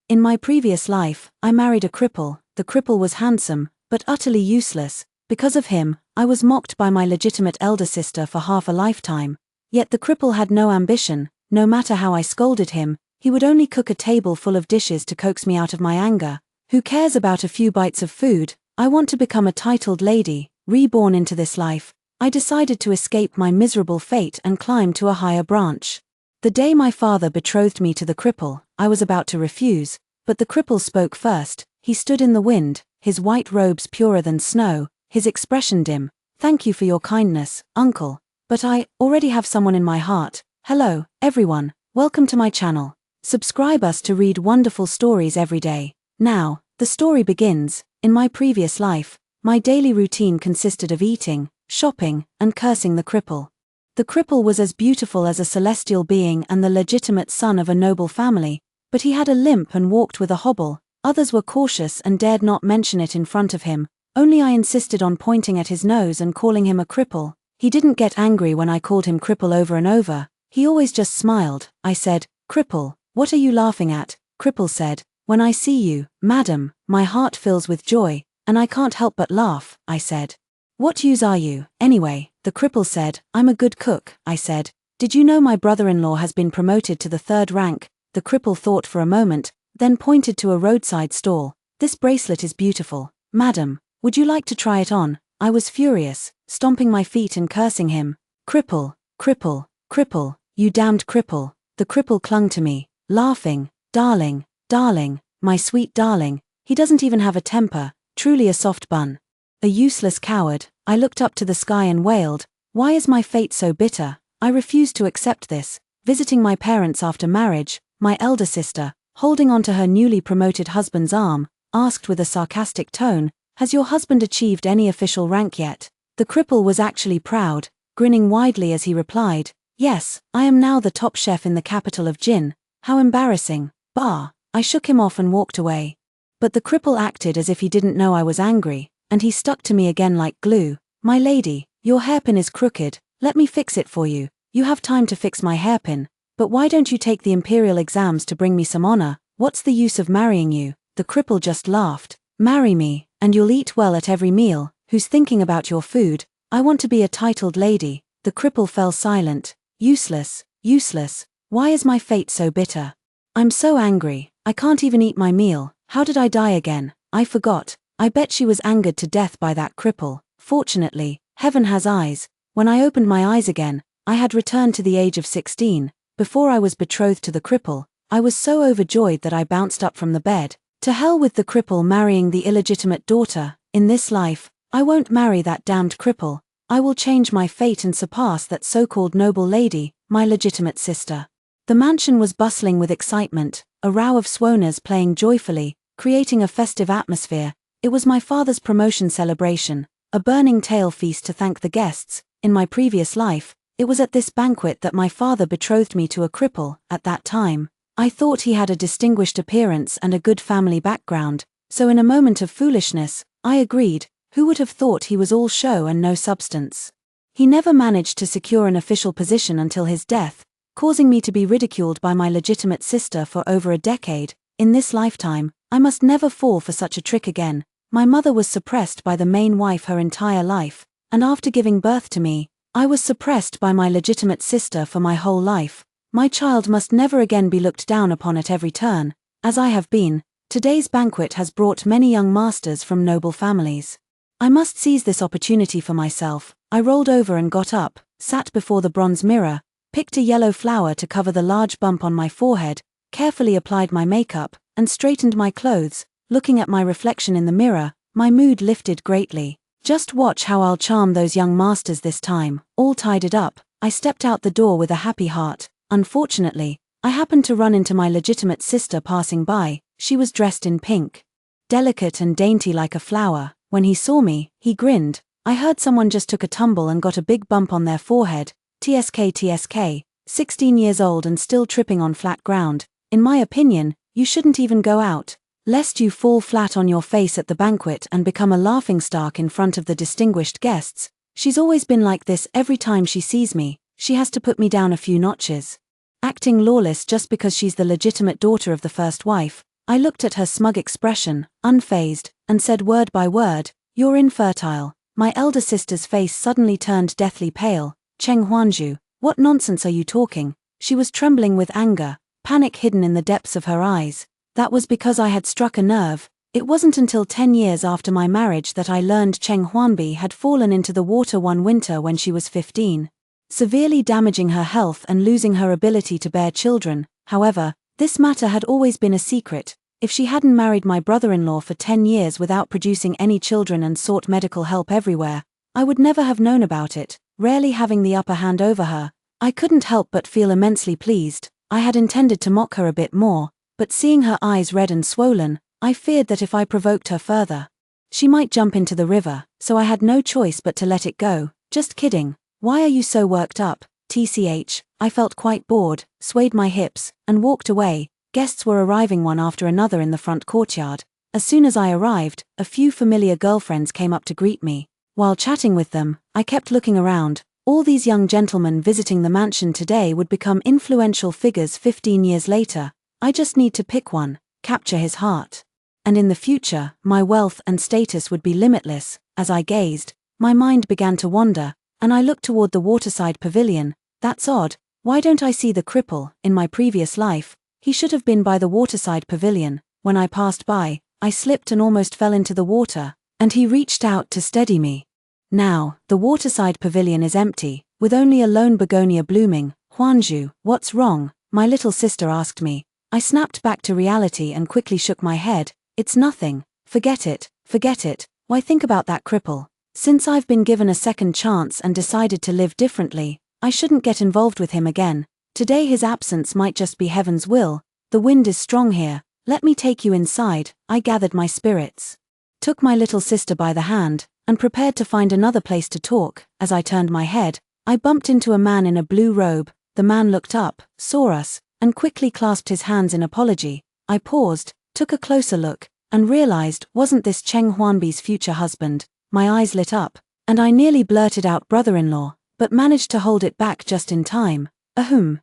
In my previous life, I married a cripple. The cripple was handsome, but utterly useless. Because of him, I was mocked by my legitimate elder sister for half a lifetime. Yet the cripple had no ambition. No matter how I scolded him, he would only cook a table full of dishes to coax me out of my anger. Who cares about a few bites of food? I want to become a titled lady, reborn into this life. I decided to escape my miserable fate and climb to a higher branch. The day my father betrothed me to the cripple, I was about to refuse, but the cripple spoke first. He stood in the wind, his white robes purer than snow, his expression dim. "Thank you for your kindness, uncle. But I already have someone in my heart." Hello, everyone. Welcome to my channel. Subscribe us to read wonderful stories every day. Now, the story begins. In my previous life, my daily routine consisted of eating, shopping, and cursing the cripple. The cripple was as beautiful as a celestial being and the legitimate son of a noble family, but he had a limp and walked with a hobble. Others were cautious and dared not mention it in front of him. Only I insisted on pointing at his nose and calling him a cripple. He didn't get angry when I called him cripple over and over. He always just smiled. I said, "Cripple, what are you laughing at?" Cripple said, "When I see you, madam, my heart fills with joy, and I can't help but laugh." I said, "What use are you, anyway?" The cripple said, "I'm a good cook." I said, "Did you know my brother-in-law has been promoted to the 3rd rank?" The cripple thought for a moment, then pointed to a roadside stall. "This bracelet is beautiful. Madam, would you like to try it on?" I was furious, stomping my feet and cursing him. "Cripple, cripple, cripple, you damned cripple." The cripple clung to me, laughing. "Darling, darling, my sweet darling, he doesn't even have a temper, truly a soft bun. A useless coward." I looked up to the sky and wailed, "Why is my fate so bitter? I refuse to accept this." Visiting my parents after marriage, my elder sister, holding onto her newly promoted husband's arm, asked with a sarcastic tone, "Has your husband achieved any official rank yet?" The cripple was actually proud, grinning widely as he replied, "Yes, I am now the top chef in the capital of Jin." How embarrassing. Bah! I shook him off and walked away. But the cripple acted as if he didn't know I was angry, and he stuck to me again like glue. "My lady, your hairpin is crooked. Let me fix it for you." "You have time to fix my hairpin, but why don't you take the imperial exams to bring me some honor? What's the use of marrying you?" The cripple just laughed. "Marry me, and you'll eat well at every meal. Who's thinking about your food? I want to be a titled lady." The cripple fell silent. Useless, useless. Why is my fate so bitter? I'm so angry. I can't even eat my meal. How did I die again? I forgot. I bet she was angered to death by that cripple. Fortunately, heaven has eyes. When I opened my eyes again, I had returned to the age of 16. Before I was betrothed to the cripple, I was so overjoyed that I bounced up from the bed. To hell with the cripple marrying the illegitimate daughter. In this life, I won't marry that damned cripple. I will change my fate and surpass that so-called noble lady, my legitimate sister. The mansion was bustling with excitement, a row of swoners playing joyfully, creating a festive atmosphere. It was my father's promotion celebration, a burning tail feast to thank the guests. In my previous life, it was at this banquet that my father betrothed me to a cripple. At that time, I thought he had a distinguished appearance and a good family background, so in a moment of foolishness, I agreed. Who would have thought he was all show and no substance? He never managed to secure an official position until his death, causing me to be ridiculed by my legitimate sister for over a decade. In this lifetime, I must never fall for such a trick again. My mother was suppressed by the main wife her entire life, and after giving birth to me, I was suppressed by my legitimate sister for my whole life. My child must never again be looked down upon at every turn, as I have been. Today's banquet has brought many young masters from noble families. I must seize this opportunity for myself. I rolled over and got up, sat before the bronze mirror, picked a yellow flower to cover the large bump on my forehead, carefully applied my makeup, and straightened my clothes. Looking at my reflection in the mirror, my mood lifted greatly. Just watch how I'll charm those young masters this time. All tidied up, I stepped out the door with a happy heart. Unfortunately, I happened to run into my legitimate sister passing by. She was dressed in pink, delicate and dainty like a flower. When he saw me, he grinned. I heard someone just took a tumble and got a big bump on their forehead. TSK, 16 years old and still tripping on flat ground. In my opinion, you shouldn't even go out, lest you fall flat on your face at the banquet and become a laughingstock in front of the distinguished guests. She's always been like this. Every time she sees me, she has to put me down a few notches. Acting lawless just because she's the legitimate daughter of the first wife. I looked at her smug expression, unfazed, and said word by word, "You're infertile." My elder sister's face suddenly turned deathly pale. "Cheng Huanzhu, what nonsense are you talking?" She was trembling with anger, panic hidden in the depths of her eyes. That was because I had struck a nerve. It wasn't until 10 years after my marriage that I learned Cheng Huanbi had fallen into the water one winter when she was 15, severely damaging her health and losing her ability to bear children. However, this matter had always been a secret. If she hadn't married my brother-in-law for 10 years without producing any children and sought medical help everywhere, I would never have known about it. Rarely having the upper hand over her, I couldn't help but feel immensely pleased. I had intended to mock her a bit more, but seeing her eyes red and swollen, I feared that if I provoked her further, she might jump into the river, so I had no choice but to let it go. "Just kidding. Why are you so worked up, TCH? I felt quite bored, swayed my hips, and walked away. Guests were arriving one after another in the front courtyard. As soon as I arrived, a few familiar girlfriends came up to greet me. While chatting with them, I kept looking around. All these young gentlemen visiting the mansion today would become influential figures 15 years later. I just need to pick one, capture his heart. And in the future, my wealth and status would be limitless." As I gazed, my mind began to wander, and I looked toward the waterside pavilion. That's odd, why don't I see the cripple? In my previous life, he should have been by the waterside pavilion. When I passed by, I slipped and almost fell into the water, and he reached out to steady me. Now, the waterside pavilion is empty, with only a lone begonia blooming. "Huanzhu, what's wrong?" my little sister asked me. I snapped back to reality and quickly shook my head. "It's nothing. Forget it, forget it. Why think about that cripple? Since I've been given a second chance and decided to live differently, I shouldn't get involved with him again. Today his absence might just be heaven's will. The wind is strong here. Let me take you inside." I gathered my spirits, took my little sister by the hand, and prepared to find another place to talk. As I turned my head, I bumped into a man in a blue robe. The man looked up, saw us, and quickly clasped his hands in apology. I paused, took a closer look, and realized, wasn't this Cheng Huanbi's future husband? My eyes lit up, and I nearly blurted out brother-in-law, but managed to hold it back just in time.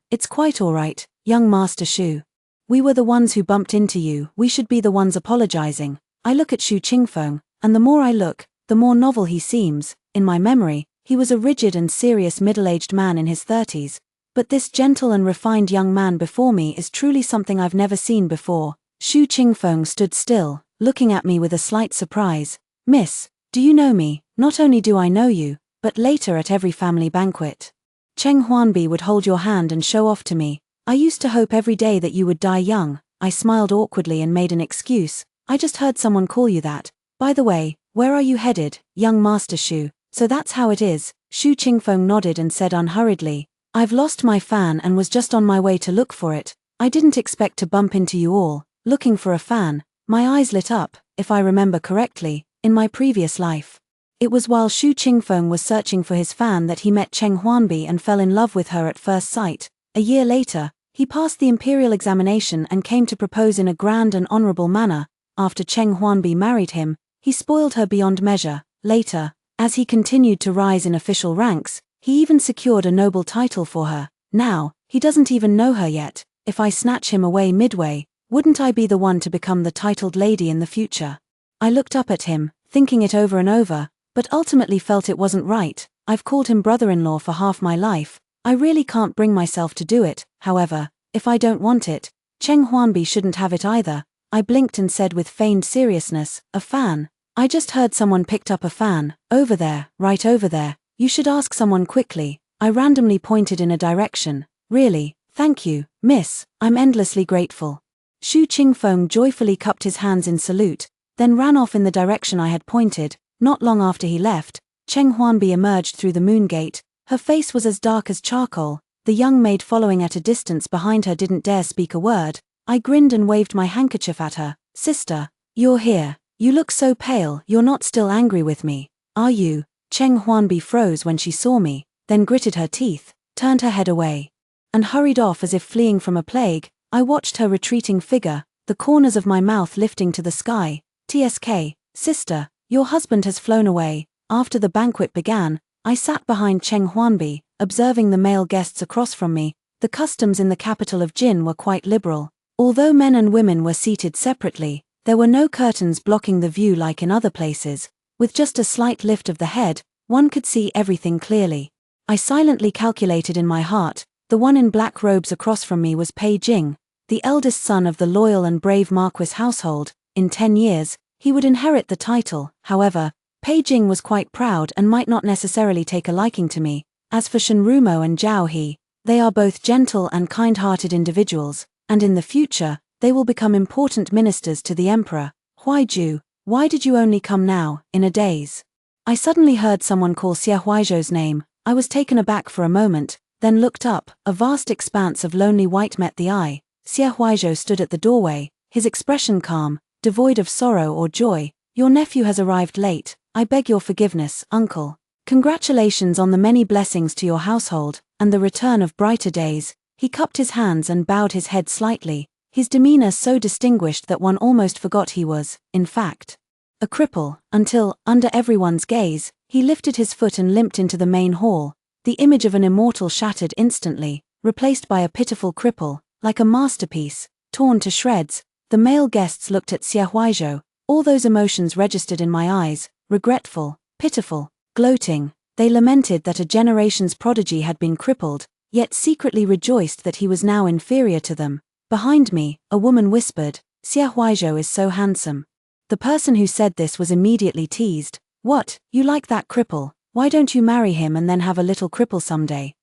It's quite all right, young Master Shu. We were the ones who bumped into you, we should be the ones apologizing." I look at Shu Qingfeng, and the more I look, the more novel he seems. In my memory, he was a rigid and serious middle-aged man in his 30s, but this gentle and refined young man before me is truly something I've never seen before. Shu Qingfeng stood still, looking at me with a slight surprise. "Miss, do you know me?" "Not only do I know you, but later at every family banquet, Cheng Huanbi would hold your hand and show off to me. I used to hope every day that you would die young." I smiled awkwardly and made an excuse. "I just heard someone call you that. By the way, where are you headed, young Master Shu?" "So that's how it is." Shu Qingfeng nodded and said unhurriedly, "I've lost my fan and was just on my way to look for it. I didn't expect to bump into you all, looking for a fan." My eyes lit up. If I remember correctly, in my previous life, it was while Shu Qingfeng was searching for his fan that he met Cheng Huanbi and fell in love with her at first sight. A year later, he passed the imperial examination and came to propose in a grand and honorable manner. After Cheng Huanbi married him, he spoiled her beyond measure. Later, as he continued to rise in official ranks, he even secured a noble title for her. Now, he doesn't even know her yet. If I snatch him away midway, wouldn't I be the one to become the titled lady in the future? I looked up at him, thinking it over and over, but ultimately felt it wasn't right. I've called him brother-in-law for half my life. I really can't bring myself to do it. However, if I don't want it, Cheng Huanbi shouldn't have it either. I blinked and said with feigned seriousness, "A fan? I just heard someone picked up a fan. Over there, right over there. You should ask someone quickly." I randomly pointed in a direction. "Really, thank you, miss. I'm endlessly grateful." Shu Qingfeng joyfully cupped his hands in salute, then ran off in the direction I had pointed. Not long after he left, Cheng Huanbi emerged through the moon gate. Her face was as dark as charcoal. The young maid following at a distance behind her didn't dare speak a word. I grinned and waved my handkerchief at her. "Sister, you're here. You look so pale. You're not still angry with me, are you?" Cheng Huanbi froze when she saw me, then gritted her teeth, turned her head away, and hurried off as if fleeing from a plague. I watched her retreating figure, the corners of my mouth lifting to the sky. "TSK, sister, your husband has flown away." After the banquet began, I sat behind Cheng Huanbi, observing the male guests across from me. The customs in the capital of Jin were quite liberal. Although men and women were seated separately, there were no curtains blocking the view like in other places. With just a slight lift of the head, one could see everything clearly. I silently calculated in my heart, the one in black robes across from me was Pei Jing, the eldest son of the loyal and brave Marquis household. In 10 years, he would inherit the title. However, Pei Jing was quite proud and might not necessarily take a liking to me. As for Shenrumo and Zhao He, they are both gentle and kind-hearted individuals, and in the future, they will become important ministers to the emperor. Huaiju, why did you only come now, in a daze? I suddenly heard someone call Xie Huaizhou's name. I was taken aback for a moment, then looked up. A vast expanse of lonely white met the eye. Xie Huaizhou stood at the doorway, his expression calm, devoid of sorrow or joy. Your nephew has arrived late. I beg your forgiveness, uncle. Congratulations on the many blessings to your household, and the return of brighter days. He cupped his hands and bowed his head slightly, his demeanor so distinguished that one almost forgot he was, in fact, a cripple, until, under everyone's gaze, he lifted his foot and limped into the main hall. The image of an immortal shattered instantly, replaced by a pitiful cripple, like a masterpiece, torn to shreds. The male guests looked at Xie Huaizhou, all those emotions registered in my eyes, regretful, pitiful, gloating. They lamented that a generation's prodigy had been crippled, yet secretly rejoiced that he was now inferior to them. Behind me, a woman whispered, Xie Huaizhou is so handsome. The person who said this was immediately teased. What, you like that cripple? Why don't you marry him and then have a little cripple someday?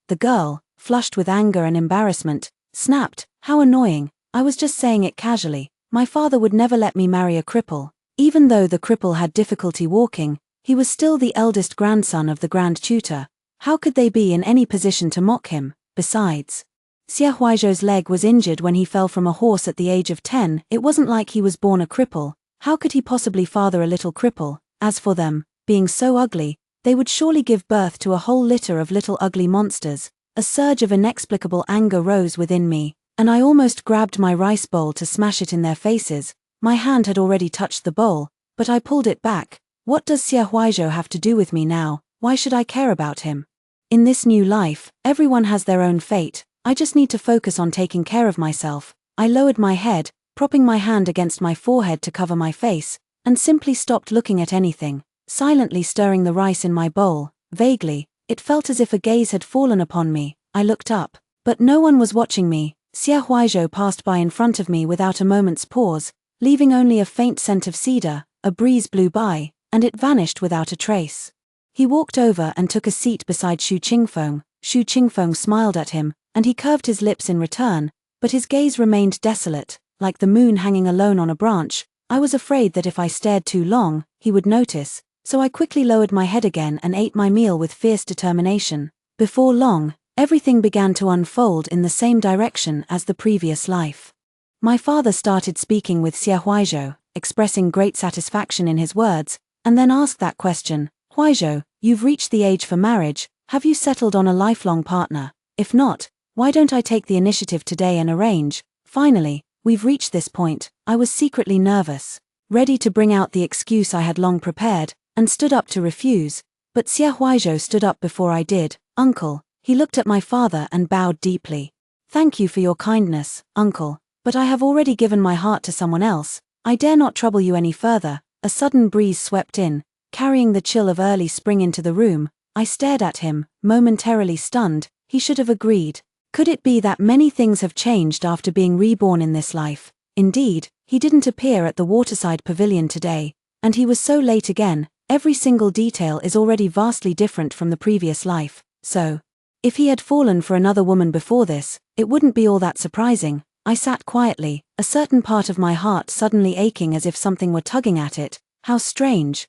The girl, flushed with anger and embarrassment, snapped, how annoying. I was just saying it casually. My father would never let me marry a cripple. Even though the cripple had difficulty walking, he was still the eldest grandson of the Grand Tutor. How could they be in any position to mock him? Besides, Xie Huaizhou's leg was injured when he fell from a horse at the age of 10. It wasn't like he was born a cripple. How could he possibly father a little cripple? As for them, being so ugly, they would surely give birth to a whole litter of little ugly monsters. A surge of inexplicable anger rose within me, and I almost grabbed my rice bowl to smash it in their faces. My hand had already touched the bowl, but I pulled it back. What does Xie Huaizhou have to do with me now? Why should I care about him? In this new life, everyone has their own fate. I just need to focus on taking care of myself. I lowered my head, propping my hand against my forehead to cover my face, and simply stopped looking at anything, silently stirring the rice in my bowl. Vaguely, it felt as if a gaze had fallen upon me. I looked up, but no one was watching me. Xie Huaizhou passed by in front of me without a moment's pause, leaving only a faint scent of cedar. A breeze blew by, and it vanished without a trace. He walked over and took a seat beside Xu Qingfeng. Xu Qingfeng smiled at him, and he curved his lips in return, but his gaze remained desolate, like the moon hanging alone on a branch. I was afraid that if I stared too long, he would notice, so I quickly lowered my head again and ate my meal with fierce determination. Before long, everything began to unfold in the same direction as the previous life. My father started speaking with Xie Huaizhou, expressing great satisfaction in his words, and then asked that question, Huaizhou, you've reached the age for marriage. Have you settled on a lifelong partner? If not, why don't I take the initiative today and arrange? Finally, we've reached this point. I was secretly nervous, ready to bring out the excuse I had long prepared, and stood up to refuse. But Xie Huaizhou stood up before I did. Uncle. He looked at my father and bowed deeply. Thank you for your kindness, uncle, but I have already given my heart to someone else. I dare not trouble you any further. A sudden breeze swept in, carrying the chill of early spring into the room. I stared at him, momentarily stunned. He should have agreed. Could it be that many things have changed after being reborn in this life? Indeed, he didn't appear at the waterside pavilion today, and he was so late again. Every single detail is already vastly different from the previous life, so if he had fallen for another woman before this, it wouldn't be all that surprising. I sat quietly, a certain part of my heart suddenly aching as if something were tugging at it. How strange,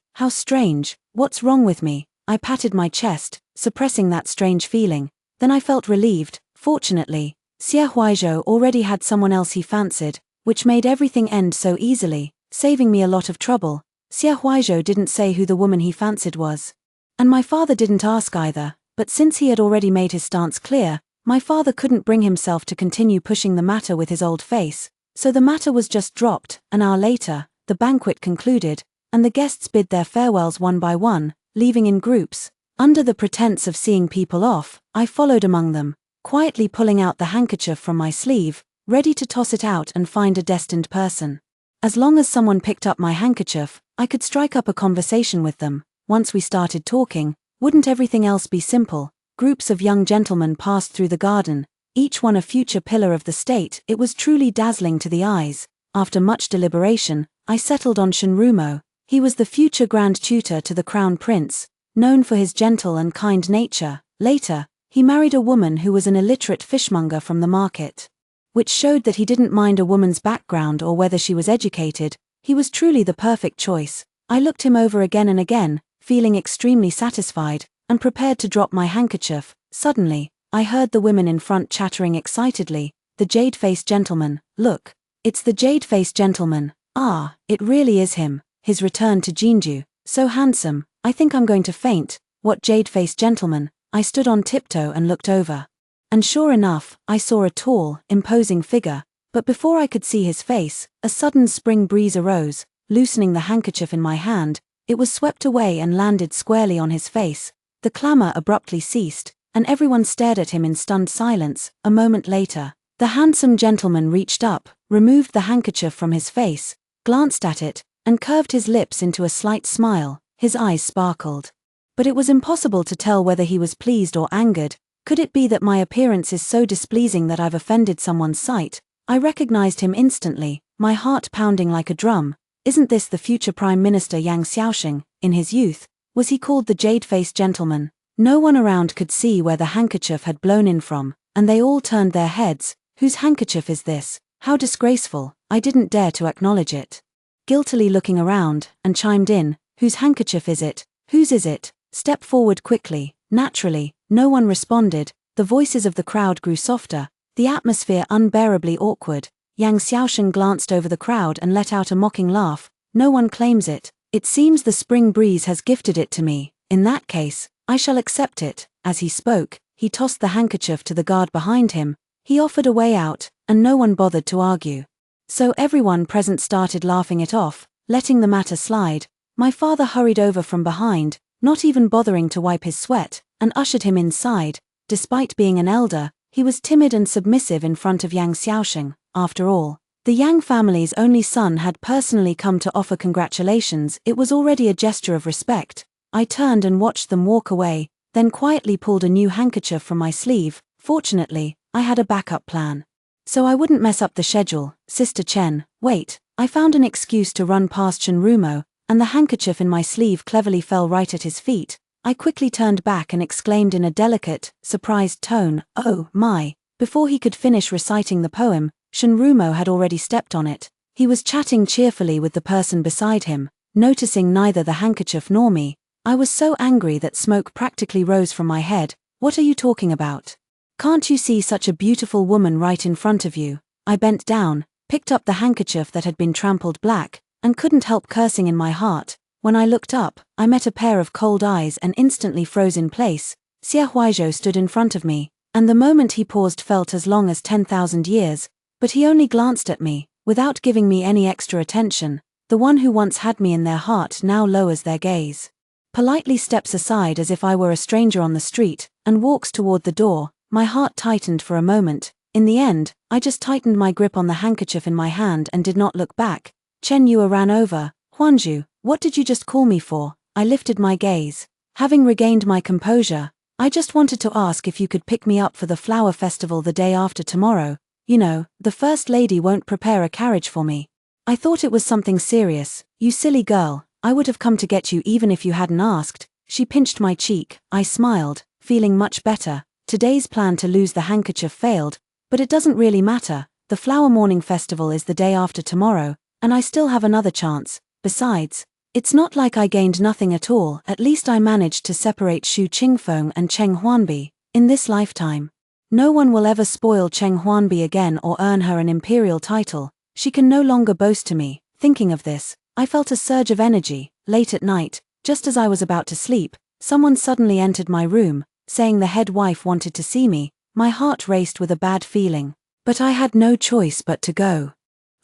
what's wrong with me? I patted my chest, suppressing that strange feeling. Then I felt relieved. Fortunately, Xie Huaizhou already had someone else he fancied, which made everything end so easily, saving me a lot of trouble. Xie Huaizhou didn't say who the woman he fancied was. And my father didn't ask either, but since he had already made his stance clear, my father couldn't bring himself to continue pushing the matter with his old face, so the matter was just dropped. An hour later, the banquet concluded, and the guests bid their farewells one by one, leaving in groups. Under the pretense of seeing people off, I followed among them, quietly pulling out the handkerchief from my sleeve. ready to toss it out and find a destined person. As long as someone picked up my handkerchief, I could strike up a conversation with them. Once we started talking, wouldn't everything else be simple? Groups of young gentlemen passed through the garden, each one a future pillar of the state. It was truly dazzling to the eyes. After much deliberation, I settled on Shunrumo. He was the future Grand Tutor to the Crown Prince, known for his gentle and kind nature. Later, he married a woman who was an illiterate fishmonger from the market, which showed that he didn't mind a woman's background or whether she was educated. He was truly the perfect choice. I looked him over again and again, feeling extremely satisfied, and prepared to drop my handkerchief. Suddenly, I heard the women in front chattering excitedly. The jade-faced gentleman, look. It's the jade-faced gentleman. Ah, it really is him. His return to Jinju. So handsome, I think I'm going to faint. What jade-faced gentleman? I stood on tiptoe and looked over. And sure enough, I saw a tall, imposing figure. But before I could see his face, a sudden spring breeze arose, loosening the handkerchief in my hand. It was swept away and landed squarely on his face. The clamor abruptly ceased, and everyone stared at him in stunned silence. A moment later, the handsome gentleman reached up, removed the handkerchief from his face, glanced at it, and curved his lips into a slight smile. His eyes sparkled. But it was impossible to tell whether he was pleased or angered. Could it be that my appearance is so displeasing that I've offended someone's sight? I recognized him instantly, my heart pounding like a drum. Isn't this the future Prime Minister Yang Xiaosheng? In his youth, was he called the jade-faced gentleman? No one around could see where the handkerchief had blown in from, and they all turned their heads. Whose handkerchief is this? How disgraceful. I didn't dare to acknowledge it. Guiltily looking around, and chimed in, whose handkerchief is it? Whose is it? Step forward quickly. Naturally, no one responded. The voices of the crowd grew softer, the atmosphere unbearably awkward. Yang Xiaosheng glanced over the crowd and let out a mocking laugh. No one claims it. It seems the spring breeze has gifted it to me. In that case, I shall accept it. As he spoke, he tossed the handkerchief to the guard behind him. He offered a way out, and no one bothered to argue. So everyone present started laughing it off, letting the matter slide. My father hurried over from behind, not even bothering to wipe his sweat, and ushered him inside. Despite being an elder, he was timid and submissive in front of Yang Xiaosheng. After all, the Yang family's only son had personally come to offer congratulations. It was already a gesture of respect. I turned and watched them walk away, then quietly pulled a new handkerchief from my sleeve. Fortunately, I had a backup plan. So I wouldn't mess up the schedule. Sister Chen, wait. I found an excuse to run past Shunrumo, and the handkerchief in my sleeve cleverly fell right at his feet. I quickly turned back and exclaimed in a delicate, surprised tone, "Oh, my." Before he could finish reciting the poem, Shunrumo had already stepped on it. He was chatting cheerfully with the person beside him, noticing neither the handkerchief nor me. I was so angry that smoke practically rose from my head. What are you talking about? Can't you see such a beautiful woman right in front of you? I bent down, picked up the handkerchief that had been trampled black, and couldn't help cursing in my heart. When I looked up, I met a pair of cold eyes and instantly froze in place. Xie Huaizhou stood in front of me, and the moment he paused felt as long as 10,000 years, but he only glanced at me, without giving me any extra attention. The one who once had me in their heart now lowers their gaze, politely steps aside as if I were a stranger on the street, and walks toward the door. My heart tightened for a moment. In the end, I just tightened my grip on the handkerchief in my hand and did not look back. Chen Yue ran over. Huanzhu, what did you just call me for? I lifted my gaze. Having regained my composure, I just wanted to ask if you could pick me up for the flower festival the day after tomorrow. You know, the First Lady won't prepare a carriage for me. I thought it was something serious. You silly girl, I would have come to get you even if you hadn't asked. She pinched my cheek. I smiled, feeling much better. Today's plan to lose the handkerchief failed, but it doesn't really matter. The Flower Morning Festival is the day after tomorrow, and I still have another chance. Besides, it's not like I gained nothing at all. At least I managed to separate Xu Qingfeng and Cheng Huanbi in this lifetime. No one will ever spoil Cheng Huanbi again or earn her an imperial title. She can no longer boast to me. Thinking of this, I felt a surge of energy. Late at night, just as I was about to sleep, someone suddenly entered my room, saying the head wife wanted to see me. My heart raced with a bad feeling, but I had no choice but to go.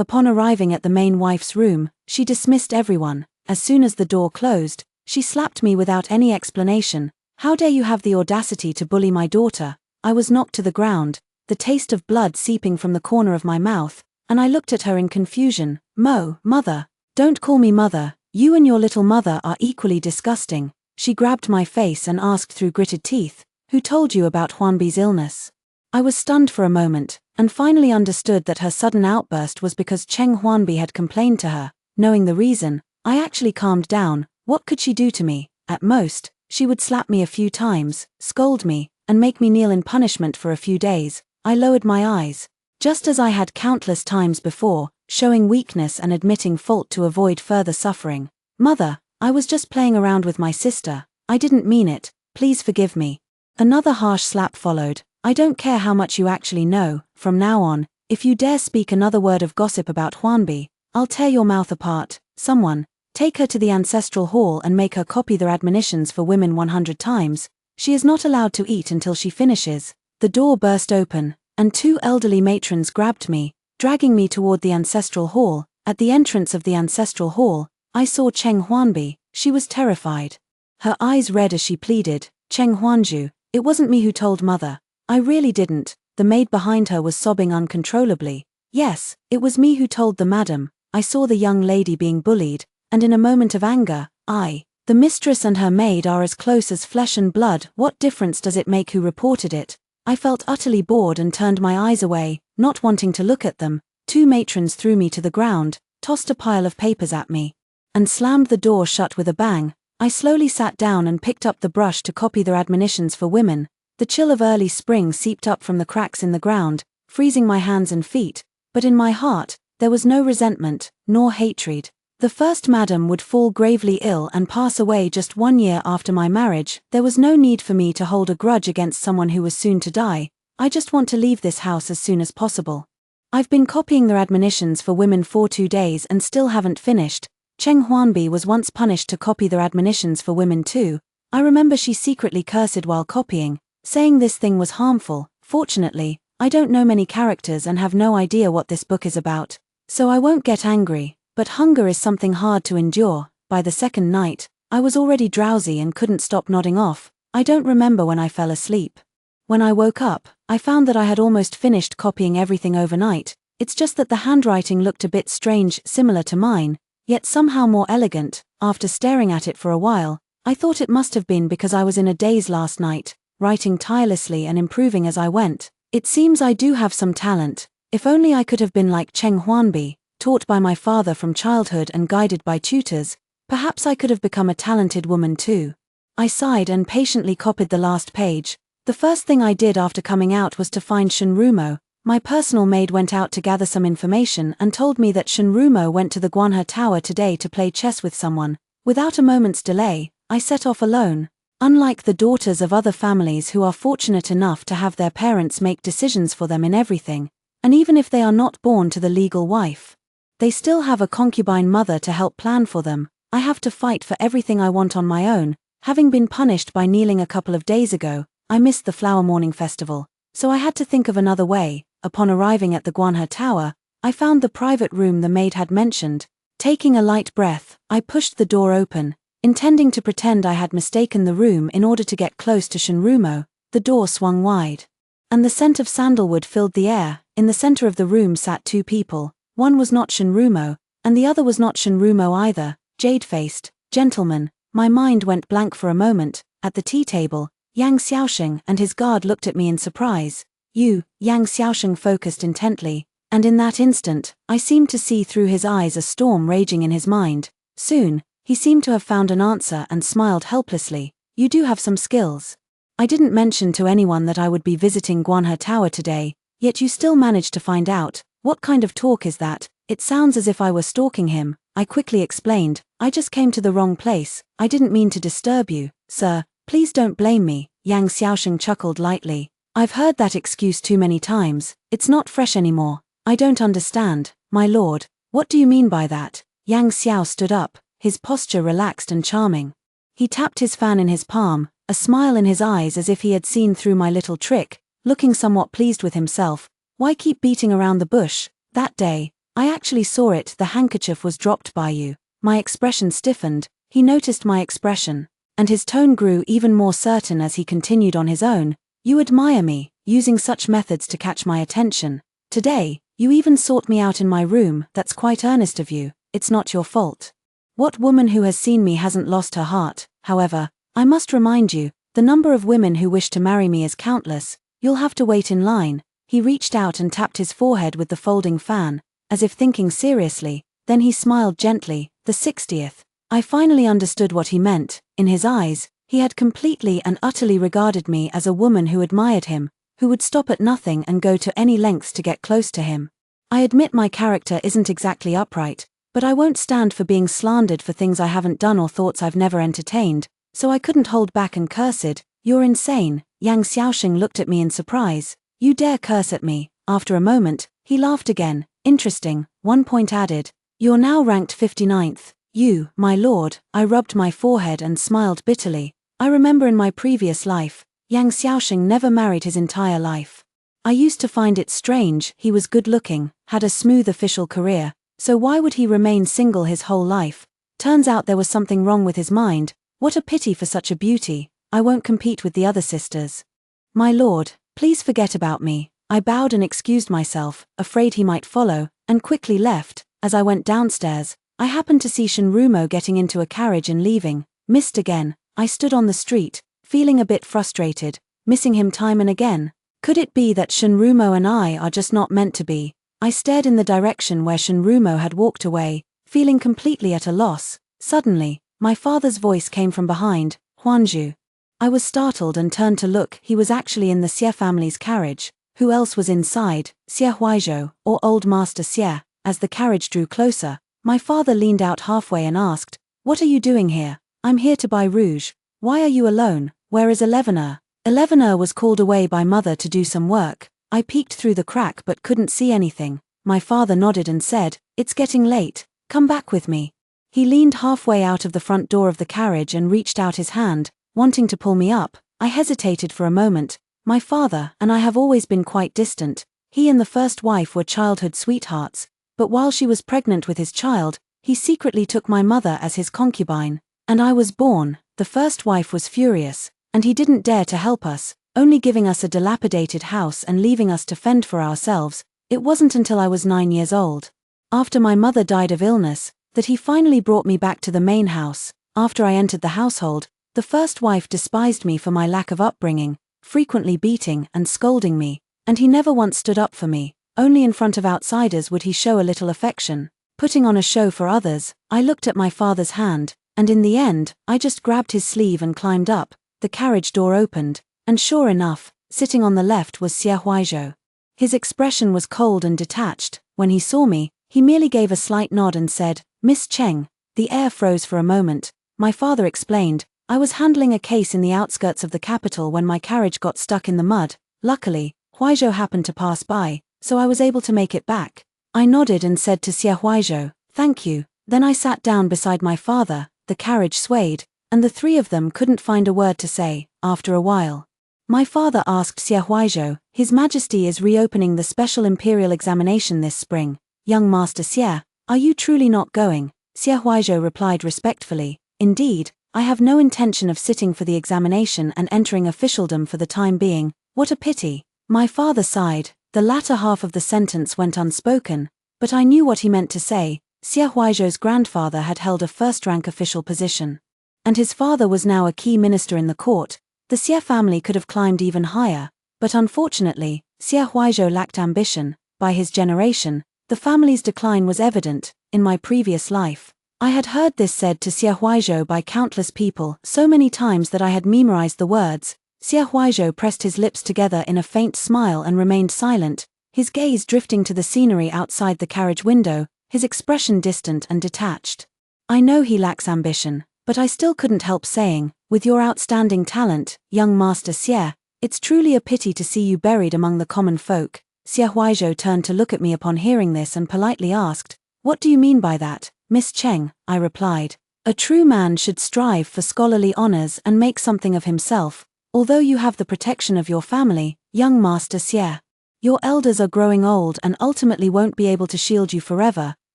Upon arriving at the main wife's room, she dismissed everyone. As soon as the door closed, she slapped me without any explanation. How dare you have the audacity to bully my daughter? I was knocked to the ground. the taste of blood seeping from the corner of my mouth, and I looked at her in confusion. Mother. Don't call me mother, you and your little mother are equally disgusting. She grabbed my face and asked through gritted teeth, who told you about Huanbi's illness? I was stunned for a moment, and finally understood that her sudden outburst was because Cheng Huanbi had complained to her. Knowing the reason, I actually calmed down. What could she do to me? At most, she would slap me a few times, scold me, and make me kneel in punishment for a few days. I lowered my eyes, just as I had countless times before, showing weakness and admitting fault to avoid further suffering. Mother, I was just playing around with my sister. I didn't mean it. Please forgive me. Another harsh slap followed. I don't care how much you actually know. From now on, if you dare speak another word of gossip about Huanbi, I'll tear your mouth apart. Someone, take her to the ancestral hall and make her copy their admonitions for women 100 times. She is not allowed to eat until she finishes. The door burst open, and two elderly matrons grabbed me, dragging me toward the ancestral hall. At the entrance of the ancestral hall, I saw Cheng Huanbi. She was terrified. Her eyes red as she pleaded, Cheng Huanju, it wasn't me who told mother. I really didn't. The maid behind her was sobbing uncontrollably. Yes, it was me who told the madam. I saw the young lady being bullied, and in a moment of anger, the mistress and her maid are as close as flesh and blood. What difference does it make who reported it? I felt utterly bored and turned my eyes away, not wanting to look at them. Two matrons threw me to the ground, tossed a pile of papers at me, and slammed the door shut with a bang. I slowly sat down and picked up the brush to copy their admonitions for women. The chill of early spring seeped up from the cracks in the ground, freezing my hands and feet, but in my heart, there was no resentment, nor hatred. The first madam would fall gravely ill and pass away just 1 year after my marriage. There was no need for me to hold a grudge against someone who was soon to die. I just want to leave this house as soon as possible. I've been copying their admonitions for women for 2 days and still haven't finished. Cheng Huanbi was once punished to copy their admonitions for women too. I remember she secretly cursed while copying, saying this thing was harmful. Fortunately, I don't know many characters and have no idea what this book is about, so I won't get angry. But hunger is something hard to endure. By the second night, I was already drowsy and couldn't stop nodding off. I don't remember when I fell asleep. When I woke up, I found that I had almost finished copying everything overnight. It's just that the handwriting looked a bit strange, similar to mine, yet somehow more elegant. After staring at it for a while, I thought it must have been because I was in a daze last night, writing tirelessly and improving as I went. It seems I do have some talent. If only I could have been like Cheng Huanbi, taught by my father from childhood and guided by tutors, perhaps I could have become a talented woman too. I sighed and patiently copied the last page. The first thing I did after coming out was to find Shunrumo. My personal maid went out to gather some information and told me that Shunrumo went to the Guanhe Tower today to play chess with someone. Without a moment's delay, I set off alone. Unlike the daughters of other families who are fortunate enough to have their parents make decisions for them in everything, and even if they are not born to the legal wife, they still have a concubine mother to help plan for them. I have to fight for everything I want on my own. Having been punished by kneeling a couple of days ago, I missed the Flower Morning Festival, so I had to think of another way. Upon arriving at the Guanhe Tower, I found the private room the maid had mentioned. Taking a light breath, I pushed the door open, intending to pretend I had mistaken the room in order to get close to Shunrumo. The door swung wide, and the scent of sandalwood filled the air. In the center of the room sat two people. One was not Shunrumo, and the other was not Shunrumo either. Jade-faced gentleman. My mind went blank for a moment. At the tea table, Yang Xiaosheng and his guard looked at me in surprise. Yang Xiaosheng focused intently, and in that instant, I seemed to see through his eyes a storm raging in his mind. Soon, he seemed to have found an answer and smiled helplessly. You do have some skills. I didn't mention to anyone that I would be visiting Guanhe Tower today, yet you still managed to find out. What kind of talk is that? It sounds as if I were stalking him. I quickly explained. I just came to the wrong place. I didn't mean to disturb you, sir. Please don't blame me. Yang Xiaosheng chuckled lightly. I've heard that excuse too many times. It's not fresh anymore. I don't understand, my lord. What do you mean by that? Yang Xiao stood up, his posture relaxed and charming. He tapped his fan in his palm, a smile in his eyes as if he had seen through my little trick, looking somewhat pleased with himself. Why keep beating around the bush? That day, I actually saw it. The handkerchief was dropped by you. My expression stiffened. He noticed my expression, and his tone grew even more certain as he continued on his own. You admire me. using such methods to catch my attention. Today, you even sought me out in my room. That's quite earnest of you. It's not your fault. What woman who has seen me hasn't lost her heart? However, I must remind you, the number of women who wish to marry me is countless. You'll have to wait in line. He reached out and tapped his forehead with the folding fan, as if thinking seriously. Then he smiled gently. The 60th. I finally understood what he meant. In his eyes, he had completely and utterly regarded me as a woman who admired him, who would stop at nothing and go to any lengths to get close to him. I admit my character isn't exactly upright, but I won't stand for being slandered for things I haven't done or thoughts I've never entertained, so I couldn't hold back and cursed. You're insane. Yang Xiaoxing looked at me in surprise. You dare curse at me? After a moment, he laughed again. Interesting. 1 point added. You're now ranked 59th. You, my lord. I rubbed my forehead and smiled bitterly. I remember in my previous life, Yang Xiaoxing never married his entire life. I used to find it strange. He was good-looking, had a smooth official career, so why would he remain single his whole life? Turns out there was something wrong with his mind. What a pity for such a beauty. I won't compete with the other sisters. My lord, please forget about me. I bowed and excused myself, afraid he might follow, and quickly left. As I went downstairs, I happened to see Shinrumo getting into a carriage and leaving. Missed again. I stood on the street, feeling a bit frustrated, missing him time and again. Could it be that Shinrumo and I are just not meant to be? I stared in the direction where Shinrumo had walked away, feeling completely at a loss. Suddenly, my father's voice came from behind. Huanzhu. I was startled and turned to look. He was actually in the Xie family's carriage. Who else was inside? Xie Huaizhou, or Old Master Xie. As the carriage drew closer, my father leaned out halfway and asked, "What are you doing here?" "I'm here to buy rouge." "Why are you alone? Where is Elevenor?" Elevenor was called away by mother to do some work. I peeked through the crack but couldn't see anything. My father nodded and said, "It's getting late. Come back with me." He leaned halfway out of the front door of the carriage and reached out his hand, wanting to pull me up. I hesitated for a moment. My father and I have always been quite distant. He and the first wife were childhood sweethearts, but while she was pregnant with his child, he secretly took my mother as his concubine, and I was born. The first wife was furious, and he didn't dare to help us, only giving us a dilapidated house and leaving us to fend for ourselves. It wasn't until I was 9 years old, after my mother died of illness, that he finally brought me back to the main house. After I entered the household, the first wife despised me for my lack of upbringing, frequently beating and scolding me, and he never once stood up for me. Only in front of outsiders would he show a little affection, putting on a show for others. I looked at my father's hand, and in the end, I just grabbed his sleeve and climbed up. The carriage door opened, and sure enough, sitting on the left was Xie Huaizhou. His expression was cold and detached. When he saw me, he merely gave a slight nod and said, "Miss Cheng." The air froze for a moment. My father explained, "I was handling a case in the outskirts of the capital when my carriage got stuck in the mud. Luckily, Huaizhou happened to pass by, so I was able to make it back." I nodded and said to Xie Huaizhou, "Thank you." Then I sat down beside my father. The carriage swayed, and the three of them couldn't find a word to say. After a while, my father asked Xie Huaizhou, "His Majesty is reopening the special imperial examination this spring. Young Master Xie, are you truly not going?" Xie Huaizhou replied respectfully, "Indeed, I have no intention of sitting for the examination and entering officialdom for the time being. What a pity." My father sighed. The latter half of the sentence went unspoken, but I knew what he meant to say. Xie Huaizhou's grandfather had held a first-rank official position, and his father was now a key minister in the court. The Xie family could have climbed even higher, but unfortunately, Xie Huaizhou lacked ambition. By his generation, the family's decline was evident. In my previous life, I had heard this said to Xie Huaizhou by countless people so many times that I had memorized the words. Xie Huaizhou pressed his lips together in a faint smile and remained silent, his gaze drifting to the scenery outside the carriage window, his expression distant and detached. I know he lacks ambition, but I still couldn't help saying, "With your outstanding talent, young Master Xie, it's truly a pity to see you buried among the common folk." Xie Huaizhou turned to look at me upon hearing this and politely asked, "What do you mean by that, Miss Cheng?" I replied, "A true man should strive for scholarly honors and make something of himself. Although you have the protection of your family, young Master Xie, your elders are growing old and ultimately won't be able to shield you forever.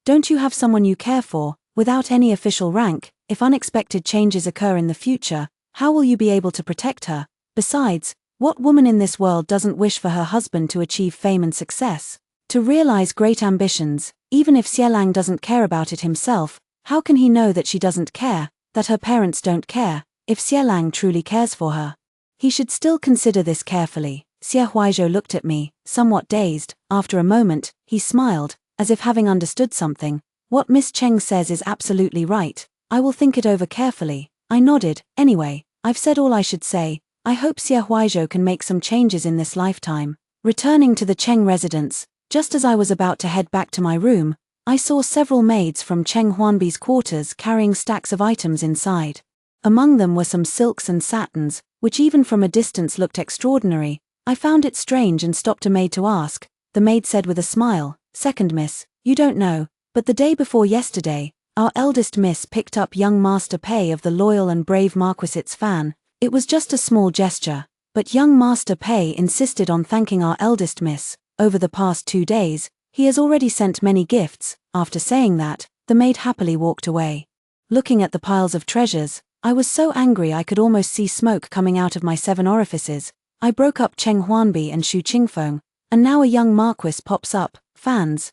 Don't you have someone you care for, without any official rank? If unexpected changes occur in the future, how will you be able to protect her? Besides, What woman in this world doesn't wish for her husband to achieve fame and success, to realize great ambitions? Even if Xielang doesn't care about it himself, how can he know that she doesn't care, that her parents don't care, if Xielang truly cares for her? He should still consider this carefully. Xie Huaizhou looked at me, somewhat dazed. After a moment, he smiled, as if having understood something. What Miss Cheng says is absolutely right. I will think it over carefully. I nodded. Anyway, I've said all I should say. I hope Xie Huaizhou can make some changes in this lifetime. Returning to the Cheng residence, just as I was about to head back to my room, I saw several maids from Cheng Huanbi's quarters carrying stacks of items inside. Among them were some silks and satins, which even from a distance looked extraordinary. I found it strange and stopped a maid to ask. The maid said with a smile, "Second miss, you don't know, but the day before yesterday, our eldest miss picked up young Master Pei of the loyal and brave Marquisite's fan. It was just a small gesture, but young Master Pei insisted on thanking our eldest miss. Over the past 2 days, he has already sent many gifts." After saying that, the maid happily walked away. Looking at the piles of treasures, I was so angry I could almost see smoke coming out of my 7 orifices. I broke up Cheng Huanbi and Shu Qingfeng, and now a young marquis pops up. Fans,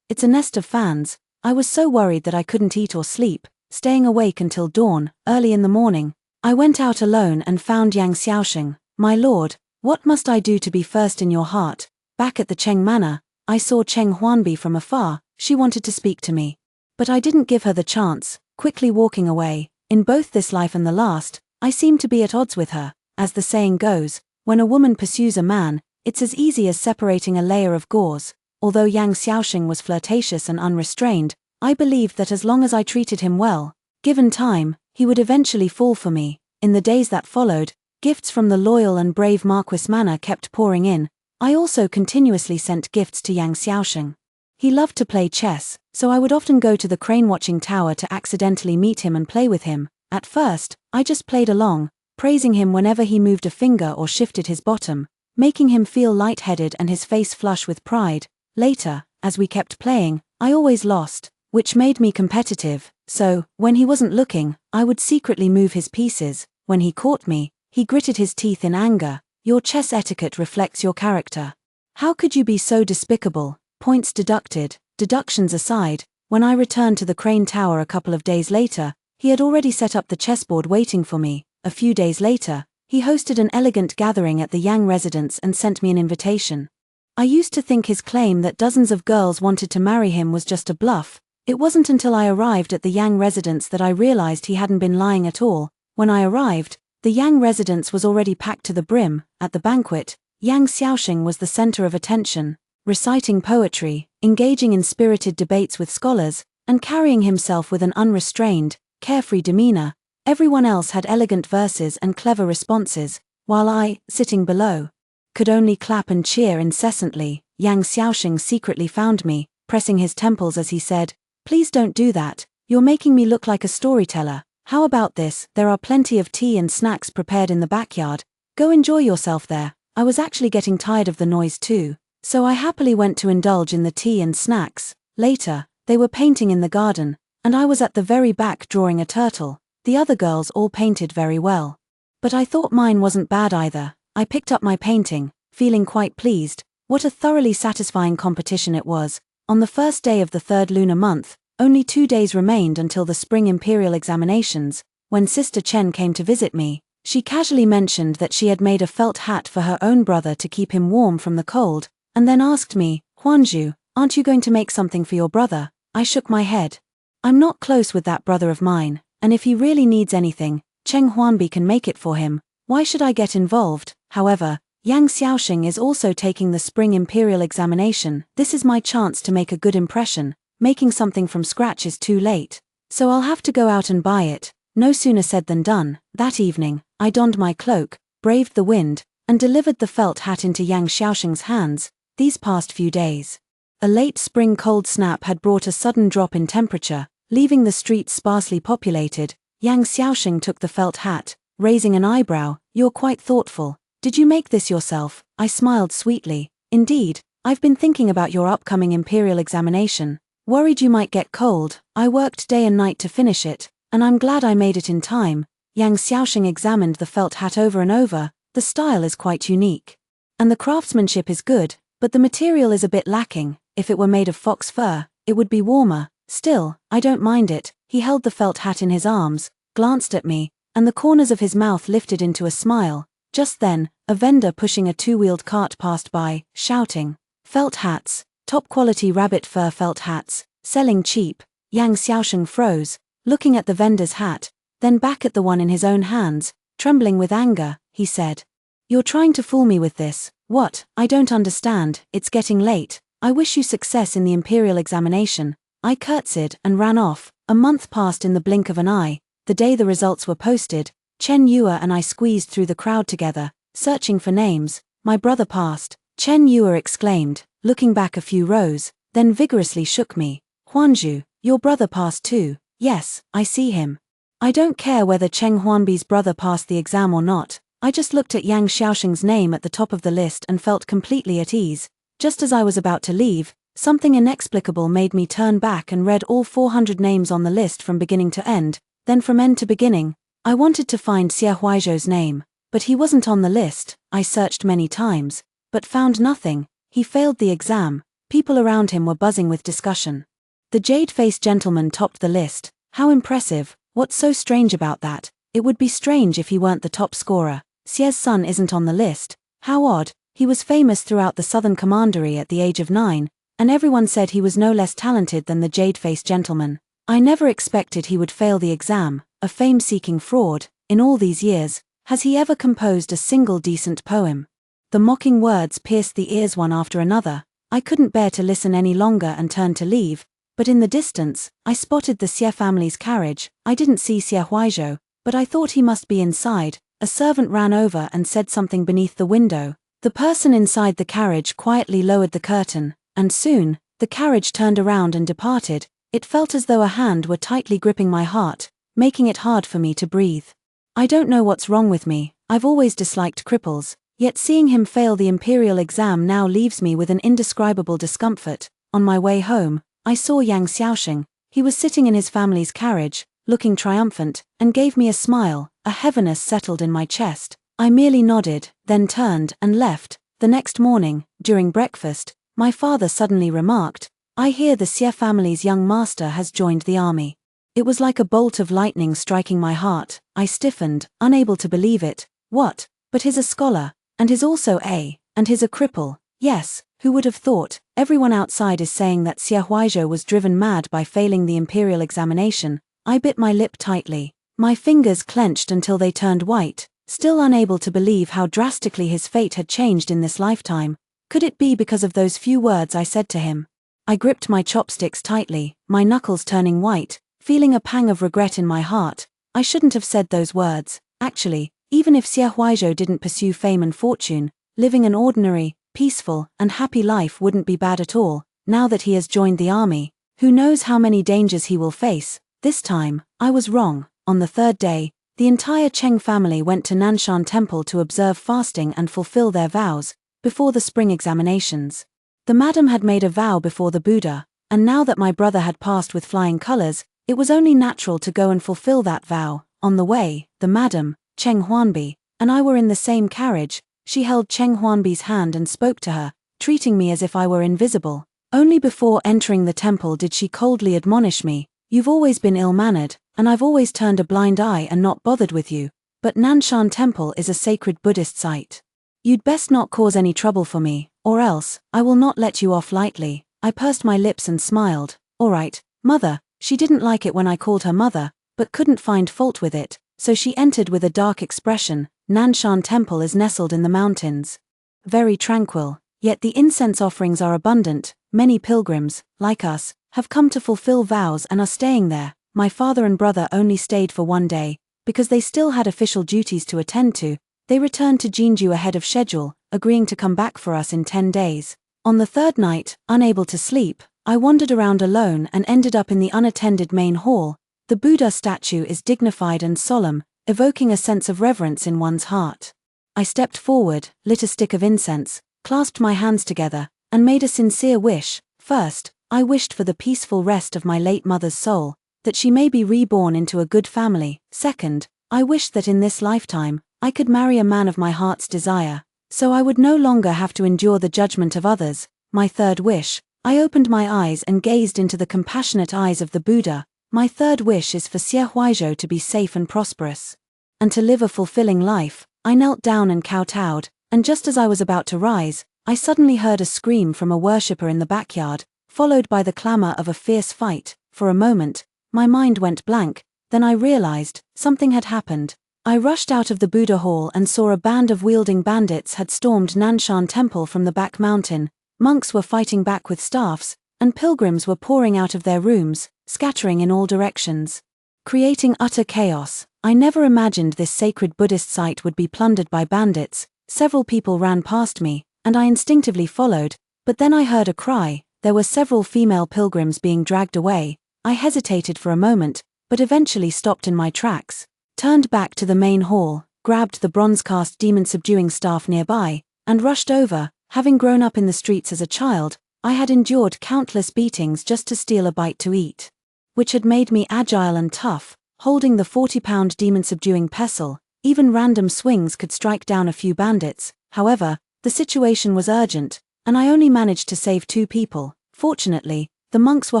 it's a nest of fans. I was so worried that I couldn't eat or sleep, staying awake until dawn. Early in the morning, I went out alone and found Yang Xiaosheng. "My lord, what must I do to be first in your heart?" Back at the Cheng Manor, I saw Cheng Huanbi from afar. She wanted to speak to me, but I didn't give her the chance, quickly walking away. In both this life and the last, I seemed to be at odds with her. As the saying goes, when a woman pursues a man, it's as easy as separating a layer of gauze. Although Yang Xiaosheng was flirtatious and unrestrained, I believed that as long as I treated him well, given time, he would eventually fall for me. In the days that followed, gifts from the loyal and brave Marquis Manor kept pouring in. I also continuously sent gifts to Yang Xiaosheng. He loved to play chess, so I would often go to the crane-watching tower to accidentally meet him and play with him. At first, I just played along, praising him whenever he moved a finger or shifted his bottom, making him feel lightheaded and his face flush with pride. Later, as we kept playing, I always lost, which made me competitive, so, when he wasn't looking, I would secretly move his pieces. When he caught me, he gritted his teeth in anger. "Your chess etiquette reflects your character. How could you be so despicable?" Points deducted. Deductions aside, when I returned to the crane tower a couple of days later, he had already set up the chessboard waiting for me. A few days later, he hosted an elegant gathering at the Yang residence and sent me an invitation. I used to think his claim that dozens of girls wanted to marry him was just a bluff. It wasn't until I arrived at the Yang residence that I realized he hadn't been lying at all. When I arrived, the Yang residence was already packed to the brim. At the banquet, Yang Xiaosheng was the center of attention, reciting poetry, engaging in spirited debates with scholars, and carrying himself with an unrestrained, carefree demeanor. Everyone else had elegant verses and clever responses, while I, sitting below, could only clap and cheer incessantly. Yang Xiaosheng secretly found me, pressing his temples as he said, "Please don't do that, you're making me look like a storyteller. How about this? There are plenty of tea and snacks prepared in the backyard. Go enjoy yourself there." I was actually getting tired of the noise too, so I happily went to indulge in the tea and snacks. Later, they were painting in the garden, and I was at the very back drawing a turtle. The other girls all painted very well, but I thought mine wasn't bad either. I picked up my painting, feeling quite pleased. What a thoroughly satisfying competition it was. On the first day of the 3rd lunar month, only 2 days remained until the spring imperial examinations. When Sister Chen came to visit me, she casually mentioned that she had made a felt hat for her own brother to keep him warm from the cold, and then asked me, "Huanzhu, aren't you going to make something for your brother?" I shook my head. I'm not close with that brother of mine, and if he really needs anything, Cheng Huanbi can make it for him. Why should I get involved? However, Yang Xiaosheng is also taking the spring imperial examination. This is my chance to make a good impression. Making something from scratch is too late, so I'll have to go out and buy it. No sooner said than done. That evening, I donned my cloak, braved the wind, and delivered the felt hat into Yang Xiaosheng's hands. These past few days, a late spring cold snap had brought a sudden drop in temperature, leaving the streets sparsely populated. Yang Xiaosheng took the felt hat, raising an eyebrow. "You're quite thoughtful. Did you make this yourself?" I smiled sweetly. "Indeed, I've been thinking about your upcoming imperial examination. Worried you might get cold. I worked day and night to finish it, and I'm glad I made it in time." Yang Xiaosheng examined the felt hat over and over. The style is quite unique. And the craftsmanship is good, but the material is a bit lacking. If it were made of fox fur, it would be warmer. Still, I don't mind it." He held the felt hat in his arms, glanced at me, and the corners of his mouth lifted into a smile. Just then, a vendor pushing a two-wheeled cart passed by, shouting, "Felt hats, top-quality rabbit fur felt hats, selling cheap." Yang Xiaosheng froze, looking at the vendor's hat, then back at the one in his own hands. Trembling with anger, he said, "You're trying to fool me with this. What? I don't understand. It's getting late. I wish you success in the imperial examination." I curtsied and ran off. A month passed in the blink of an eye. The day the results were posted, Chen Yue and I squeezed through the crowd together, searching for names. "My brother passed," Chen Yue exclaimed, looking back a few rows, then vigorously shook me. "Huanzhu, your brother passed too." "Yes, I see him." I don't care whether Cheng Huanbi's brother passed the exam or not. I just looked at Yang Xiaosheng's name at the top of the list and felt completely at ease. Just as I was about to leave, something inexplicable made me turn back and read all 400 names on the list from beginning to end, then from end to beginning. I wanted to find Xie Huaizhou's name, but he wasn't on the list. I searched many times, but found nothing. He failed the exam. People around him were buzzing with discussion. The jade-faced gentleman topped the list. How impressive. What's so strange about that? It would be strange if he weren't the top scorer. Xie's son isn't on the list. How odd. He was famous throughout the Southern Commandery at the age of 9, and everyone said he was no less talented than the jade-faced gentleman. I never expected he would fail the exam, a fame-seeking fraud. In all these years, has he ever composed a single decent poem? The mocking words pierced the ears one after another. I couldn't bear to listen any longer and turned to leave, but in the distance, I spotted the Xie family's carriage. I didn't see Xie Huaizhou, but I thought he must be inside. A servant ran over and said something beneath the window. The person inside the carriage quietly lowered the curtain, and soon, the carriage turned around and departed. It felt as though a hand were tightly gripping my heart, making it hard for me to breathe. I don't know what's wrong with me. I've always disliked cripples, yet seeing him fail the imperial exam now leaves me with an indescribable discomfort. On my way home, I saw Yang Xiaosheng. He was sitting in his family's carriage, looking triumphant, and gave me a smile. A heaviness settled in my chest. I merely nodded, then turned and left. The next morning, during breakfast, my father suddenly remarked, "I hear the Xie family's young master has joined the army." It was like a bolt of lightning striking my heart. I stiffened, unable to believe it. What? But he's a scholar, and he's also and he's a cripple. Yes, who would have thought? Everyone outside is saying that Xie Huaizhou was driven mad by failing the imperial examination. I bit my lip tightly. My fingers clenched until they turned white, still unable to believe how drastically his fate had changed in this lifetime. Could it be because of those few words I said to him? I gripped my chopsticks tightly, my knuckles turning white, feeling a pang of regret in my heart. I shouldn't have said those words. Actually, even if Xie Huaizhou didn't pursue fame and fortune, living an ordinary, peaceful, and happy life wouldn't be bad at all. Now that he has joined the army, who knows how many dangers he will face. This time, I was wrong. On the third day, the entire Cheng family went to Nanshan Temple to observe fasting and fulfill their vows before the spring examinations. The madam had made a vow before the Buddha, and now that my brother had passed with flying colors, it was only natural to go and fulfill that vow. On the way, the madam, Cheng Huanbi, and I were in the same carriage. She held Cheng Huanbi's hand and spoke to her, treating me as if I were invisible. Only before entering the temple did she coldly admonish me, "You've always been ill-mannered, and I've always turned a blind eye and not bothered with you, but Nanshan Temple is a sacred Buddhist site. You'd best not cause any trouble for me, or else, I will not let you off lightly." I pursed my lips and smiled. "All right, mother." She didn't like it when I called her mother, but couldn't find fault with it, so she entered with a dark expression. Nanshan Temple is nestled in the mountains. Very tranquil, yet the incense offerings are abundant. Many pilgrims, like us, have come to fulfill vows and are staying there. My father and brother only stayed for 1 day, because they still had official duties to attend to. They returned to Jinju ahead of schedule, agreeing to come back for us in 10 days. On the third night, unable to sleep, I wandered around alone and ended up in the unattended main hall. The Buddha statue is dignified and solemn, evoking a sense of reverence in one's heart. I stepped forward, lit a stick of incense, clasped my hands together, and made a sincere wish. First, I wished for the peaceful rest of my late mother's soul, that she may be reborn into a good family. Second, I wished that in this lifetime, I could marry a man of my heart's desire, so I would no longer have to endure the judgment of others. My third wish. I opened my eyes and gazed into the compassionate eyes of the Buddha. My third wish is for Xie Huaizhou to be safe and prosperous, and to live a fulfilling life. I knelt down and kowtowed, and just as I was about to rise, I suddenly heard a scream from a worshipper in the backyard, followed by the clamor of a fierce fight. For a moment, my mind went blank, then I realized something had happened. I rushed out of the Buddha hall and saw a band of wielding bandits had stormed Nanshan Temple from the back mountain. Monks were fighting back with staffs, and pilgrims were pouring out of their rooms, scattering in all directions, creating utter chaos. I never imagined this sacred Buddhist site would be plundered by bandits. Several people ran past me, and I instinctively followed, but then I heard a cry. There were several female pilgrims being dragged away. I hesitated for a moment, but eventually stopped in my tracks, turned back to the main hall, grabbed the bronze-cast demon-subduing staff nearby, and rushed over. Having grown up in the streets as a child, I had endured countless beatings just to steal a bite to eat, which had made me agile and tough. Holding the 40-pound demon-subduing pestle, even random swings could strike down a few bandits. However, the situation was urgent, and I only managed to save 2 people. Fortunately, the monks were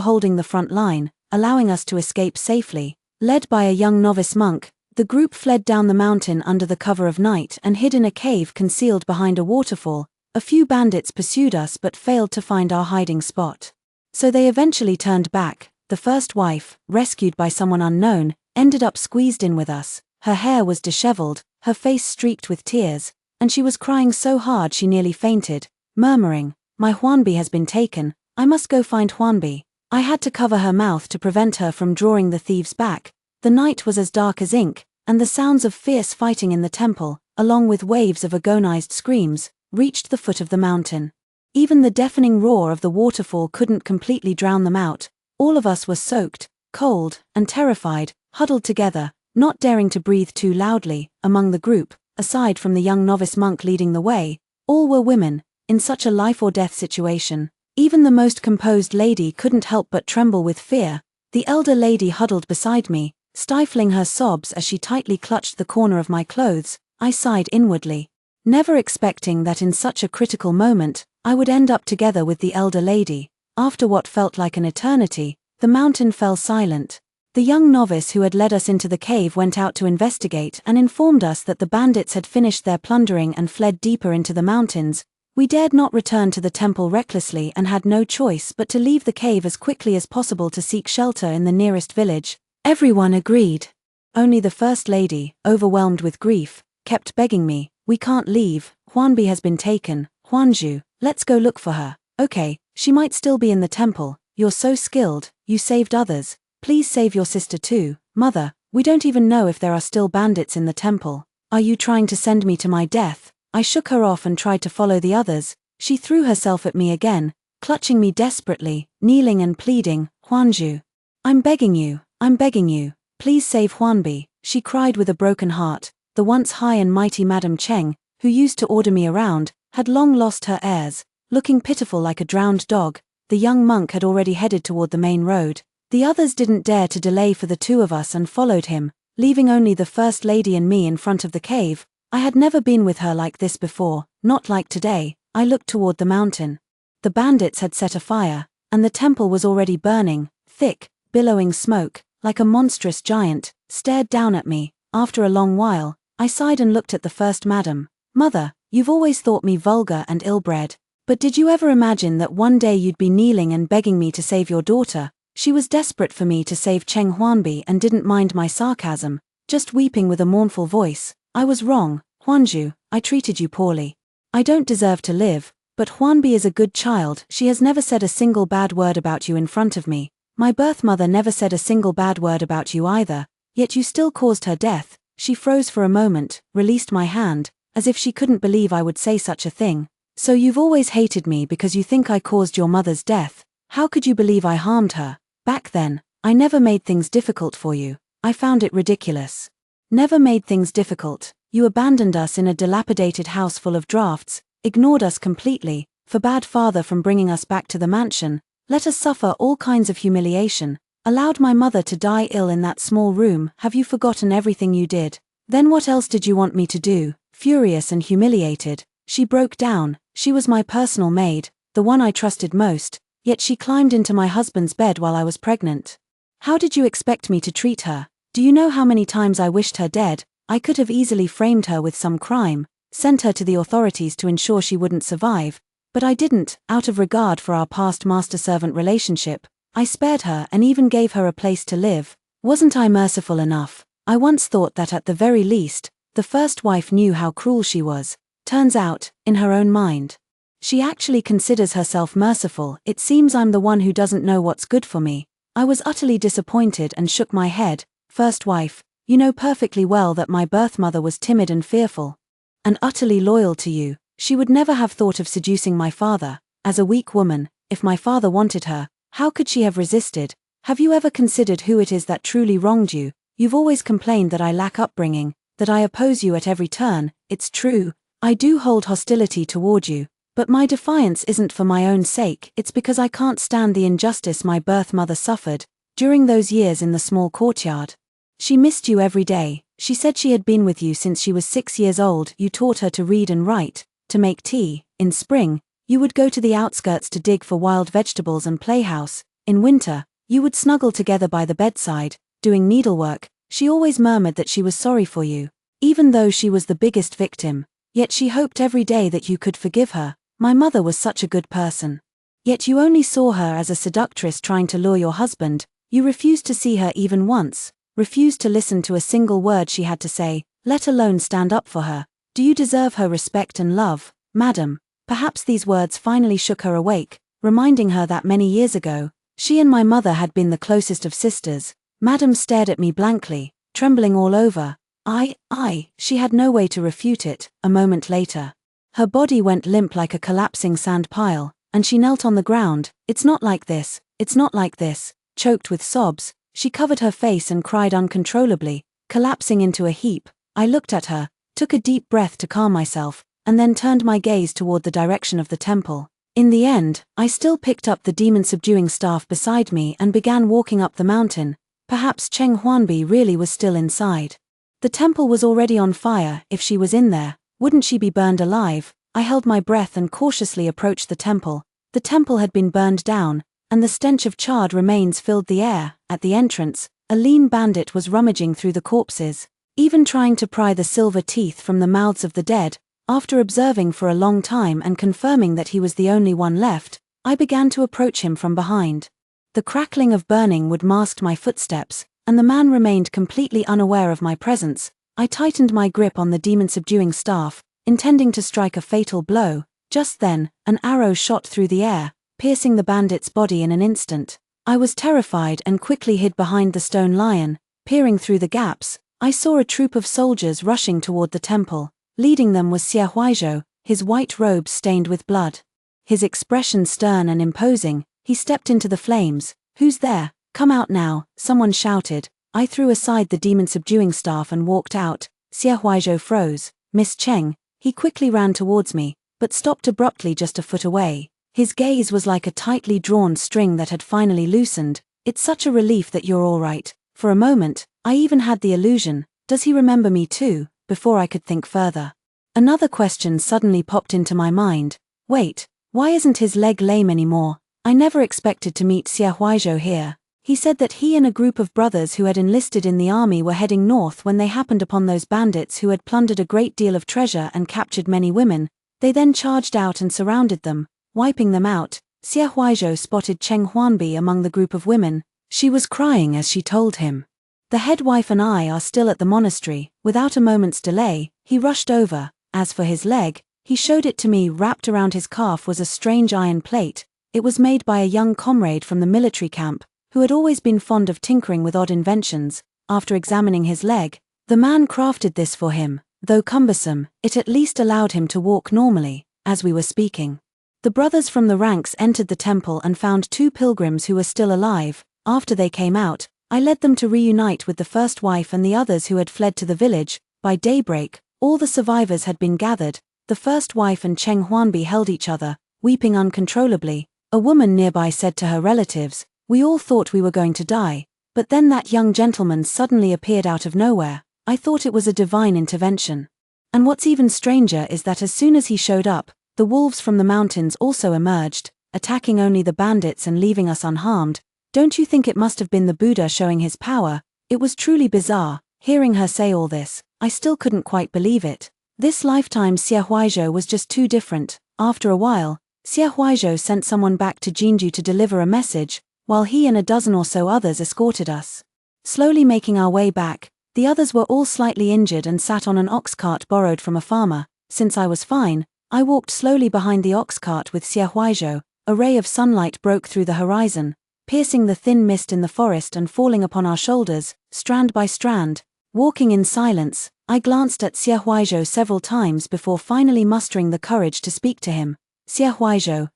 holding the front line, allowing us to escape safely. Led by a young novice monk, the group fled down the mountain under the cover of night and hid in a cave concealed behind a waterfall. A few bandits pursued us but failed to find our hiding spot, so they eventually turned back. The first wife, rescued by someone unknown, ended up squeezed in with us. Her hair was disheveled, her face streaked with tears, and she was crying so hard she nearly fainted, murmuring, "My Huanbi has been taken, I must go find Huanbi." I had to cover her mouth to prevent her from drawing the thieves back. The night was as dark as ink, and the sounds of fierce fighting in the temple, along with waves of agonized screams, reached the foot of the mountain. Even the deafening roar of the waterfall couldn't completely drown them out. All of us were soaked, cold, and terrified, huddled together, not daring to breathe too loudly. Among the group, aside from the young novice monk leading the way, all were women. In such a life-or-death situation, even the most composed lady couldn't help but tremble with fear. The elder lady huddled beside me, stifling her sobs as she tightly clutched the corner of my clothes. I sighed inwardly, never expecting that in such a critical moment, I would end up together with the elder lady. After what felt like an eternity, the mountain fell silent. The young novice who had led us into the cave went out to investigate and informed us that the bandits had finished their plundering and fled deeper into the mountains. We dared not return to the temple recklessly and had no choice but to leave the cave as quickly as possible to seek shelter in the nearest village. Everyone agreed. Only the first lady, overwhelmed with grief, kept begging me, "We can't leave, Huanbi has been taken, Huanzhu, let's go look for her." "Okay, she might still be in the temple, you're so skilled, you saved others, please save your sister too." "Mother, we don't even know if there are still bandits in the temple. Are you trying to send me to my death?" I shook her off and tried to follow the others. She threw herself at me again, clutching me desperately, kneeling and pleading, "Huanzhu, I'm begging you, please save Huanbi." She cried with a broken heart. The once high and mighty Madame Cheng, who used to order me around, had long lost her airs. Looking pitiful like a drowned dog, the young monk had already headed toward the main road. The others didn't dare to delay for the 2 of us and followed him, leaving only the first lady and me in front of the cave. I had never been with her like this before, not like today. I looked toward the mountain. The bandits had set a fire, and the temple was already burning. Thick, billowing smoke, like a monstrous giant, stared down at me. After a long while, I sighed and looked at the first madam. "Mother, you've always thought me vulgar and ill-bred, but did you ever imagine that one day you'd be kneeling and begging me to save your daughter?" She was desperate for me to save Cheng Huanbi and didn't mind my sarcasm, just weeping with a mournful voice. "I was wrong, Huanzhu, I treated you poorly. I don't deserve to live, but Huanbi is a good child. She has never said a single bad word about you in front of me. My birth mother never said a single bad word about you either, yet you still caused her death." She froze for a moment, released my hand, as if she couldn't believe I would say such a thing. "So you've always hated me because you think I caused your mother's death? How could you believe I harmed her? Back then, I never made things difficult for you. I found it ridiculous." "Never made things difficult. You abandoned us in a dilapidated house full of drafts, ignored us completely, forbade father from bringing us back to the mansion, let us suffer all kinds of humiliation, allowed my mother to die ill in that small room. Have you forgotten everything you did?" Then what else did you want me to do? Furious and humiliated, she broke down. She was my personal maid, the one I trusted most, yet she climbed into my husband's bed while I was pregnant. How did you expect me to treat her? Do you know how many times I wished her dead? I could have easily framed her with some crime, sent her to the authorities to ensure she wouldn't survive, but I didn't. Out of regard for our past master-servant relationship, I spared her and even gave her a place to live. Wasn't I merciful enough? I once thought that at the very least, the first wife knew how cruel she was. Turns out, in her own mind, she actually considers herself merciful. It seems I'm the one who doesn't know what's good for me. I was utterly disappointed and shook my head. First wife, you know perfectly well that my birth mother was timid and fearful, and utterly loyal to you. She would never have thought of seducing my father. As a weak woman, if my father wanted her, how could she have resisted? Have you ever considered who it is that truly wronged you? You've always complained that I lack upbringing, that I oppose you at every turn. It's true, I do hold hostility toward you, but my defiance isn't for my own sake. It's because I can't stand the injustice my birth mother suffered during those years in the small courtyard. She missed you every day. She said she had been with you since she was 6 years old. You taught her to read and write, to make tea. In spring, you would go to the outskirts to dig for wild vegetables and play house. In winter, you would snuggle together by the bedside, doing needlework. She always murmured that she was sorry for you, even though she was the biggest victim. Yet she hoped every day that you could forgive her. My mother was such a good person. Yet you only saw her as a seductress trying to lure your husband. You refused to see her even once, refused to listen to a single word she had to say, let alone stand up for her. Do you deserve her respect and love, madam? Perhaps these words finally shook her awake, reminding her that many years ago, she and my mother had been the closest of sisters. Madam stared at me blankly, trembling all over. She had no way to refute it. A moment later, her body went limp like a collapsing sand pile, and she knelt on the ground. It's not like this, it's not like this. Choked with sobs, she covered her face and cried uncontrollably, collapsing into a heap. I looked at her, took a deep breath to calm myself, and then turned my gaze toward the direction of the temple. In the end, I still picked up the demon-subduing staff beside me and began walking up the mountain. Perhaps Cheng Huanbi really was still inside. The temple was already on fire. If she was in there, wouldn't she be burned alive? I held my breath and cautiously approached the temple. The temple had been burned down, and the stench of charred remains filled the air. At the entrance, a lean bandit was rummaging through the corpses, even trying to pry the silver teeth from the mouths of the dead. After observing for a long time and confirming that he was the only one left, I began to approach him from behind. The crackling of burning wood masked my footsteps, and the man remained completely unaware of my presence. I tightened my grip on the demon-subduing staff, intending to strike a fatal blow. Just then, an arrow shot through the air, piercing the bandit's body in an instant. I was terrified and quickly hid behind the stone lion. Peering through the gaps, I saw a troop of soldiers rushing toward the temple. Leading them was Xie Huaizhou, his white robes stained with blood. His expression stern and imposing, he stepped into the flames. Who's there? Come out now, someone shouted. I threw aside the demon-subduing staff and walked out. Xie Huaizhou froze. Miss Cheng. He quickly ran towards me, but stopped abruptly just a foot away. His gaze was like a tightly drawn string that had finally loosened. It's such a relief that you're all right. For a moment, I even had the illusion, does he remember me too? Before I could think further, another question suddenly popped into my mind. Wait, why isn't his leg lame anymore? I never expected to meet Xie Huaizhou here. He said that he and a group of brothers who had enlisted in the army were heading north when they happened upon those bandits who had plundered a great deal of treasure and captured many women. They then charged out and surrounded them, wiping them out. Xie Huaizhou spotted Cheng Huanbi among the group of women. She was crying as she told him. The head wife and I are still at the monastery. Without a moment's delay, he rushed over. As for his leg, he showed it to me. Wrapped around his calf was a strange iron plate. It was made by a young comrade from the military camp, who had always been fond of tinkering with odd inventions. After examining his leg, the man crafted this for him. Though cumbersome, it at least allowed him to walk normally. As we were speaking, the brothers from the ranks entered the temple and found 2 pilgrims who were still alive. After they came out, I led them to reunite with the first wife and the others who had fled to the village. By daybreak, all the survivors had been gathered. The first wife and Cheng Huanbi held each other, weeping uncontrollably. A woman nearby said to her relatives, "We all thought we were going to die, but then that young gentleman suddenly appeared out of nowhere." I thought it was a divine intervention. And what's even stranger is that as soon as he showed up, the wolves from the mountains also emerged, attacking only the bandits and leaving us unharmed. Don't you think it must have been the Buddha showing his power? It was truly bizarre. Hearing her say all this, I still couldn't quite believe it. This lifetime Xie Huaizhou was just too different. After a while, Xie Huaizhou sent someone back to Jinju to deliver a message, while he and a dozen or so others escorted us. Slowly making our way back, the others were all slightly injured and sat on an ox cart borrowed from a farmer. Since I was fine, I walked slowly behind the ox cart with Xie Huaizhou. A ray of sunlight broke through the horizon, piercing the thin mist in the forest and falling upon our shoulders, strand by strand. Walking in silence, I glanced at Xie Huaizhou several times before finally mustering the courage to speak to him. Xie Huaizhou,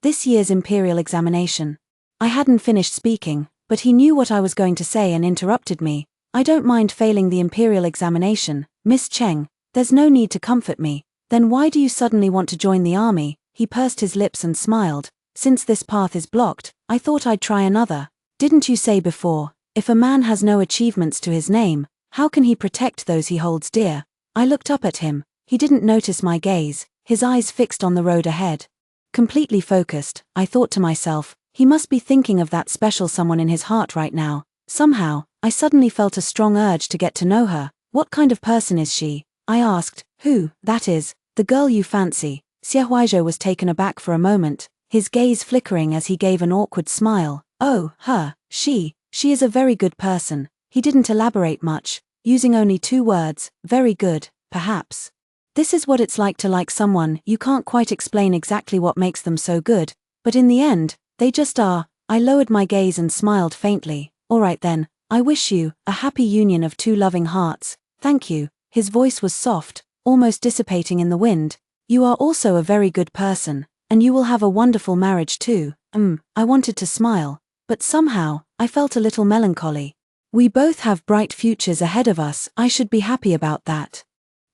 this year's imperial examination. I hadn't finished speaking, but he knew what I was going to say and interrupted me. I don't mind failing the imperial examination, Miss Cheng. There's no need to comfort me. Then why do you suddenly want to join the army? He pursed his lips and smiled. Since this path is blocked, I thought I'd try another. Didn't you say before, if a man has no achievements to his name, how can he protect those he holds dear? I looked up at him. He didn't notice my gaze, his eyes fixed on the road ahead. Completely focused, I thought to myself, he must be thinking of that special someone in his heart right now. Somehow, I suddenly felt a strong urge to get to know her. What kind of person is she? I asked. Who? That is, the girl you fancy. Xie Huaizhou was taken aback for a moment, his gaze flickering as he gave an awkward smile. Oh, her, she is a very good person. He didn't elaborate much, using only 2 words, very good, perhaps. This is what it's like to like someone. You can't quite explain exactly what makes them so good, but in the end, they just are. I lowered my gaze and smiled faintly. All right then, I wish you a happy union of 2 loving hearts. Thank you. His voice was soft, almost dissipating in the wind. You are also a very good person, and you will have a wonderful marriage too. I wanted to smile, but somehow, I felt a little melancholy. We both have bright futures ahead of us. I should be happy about that.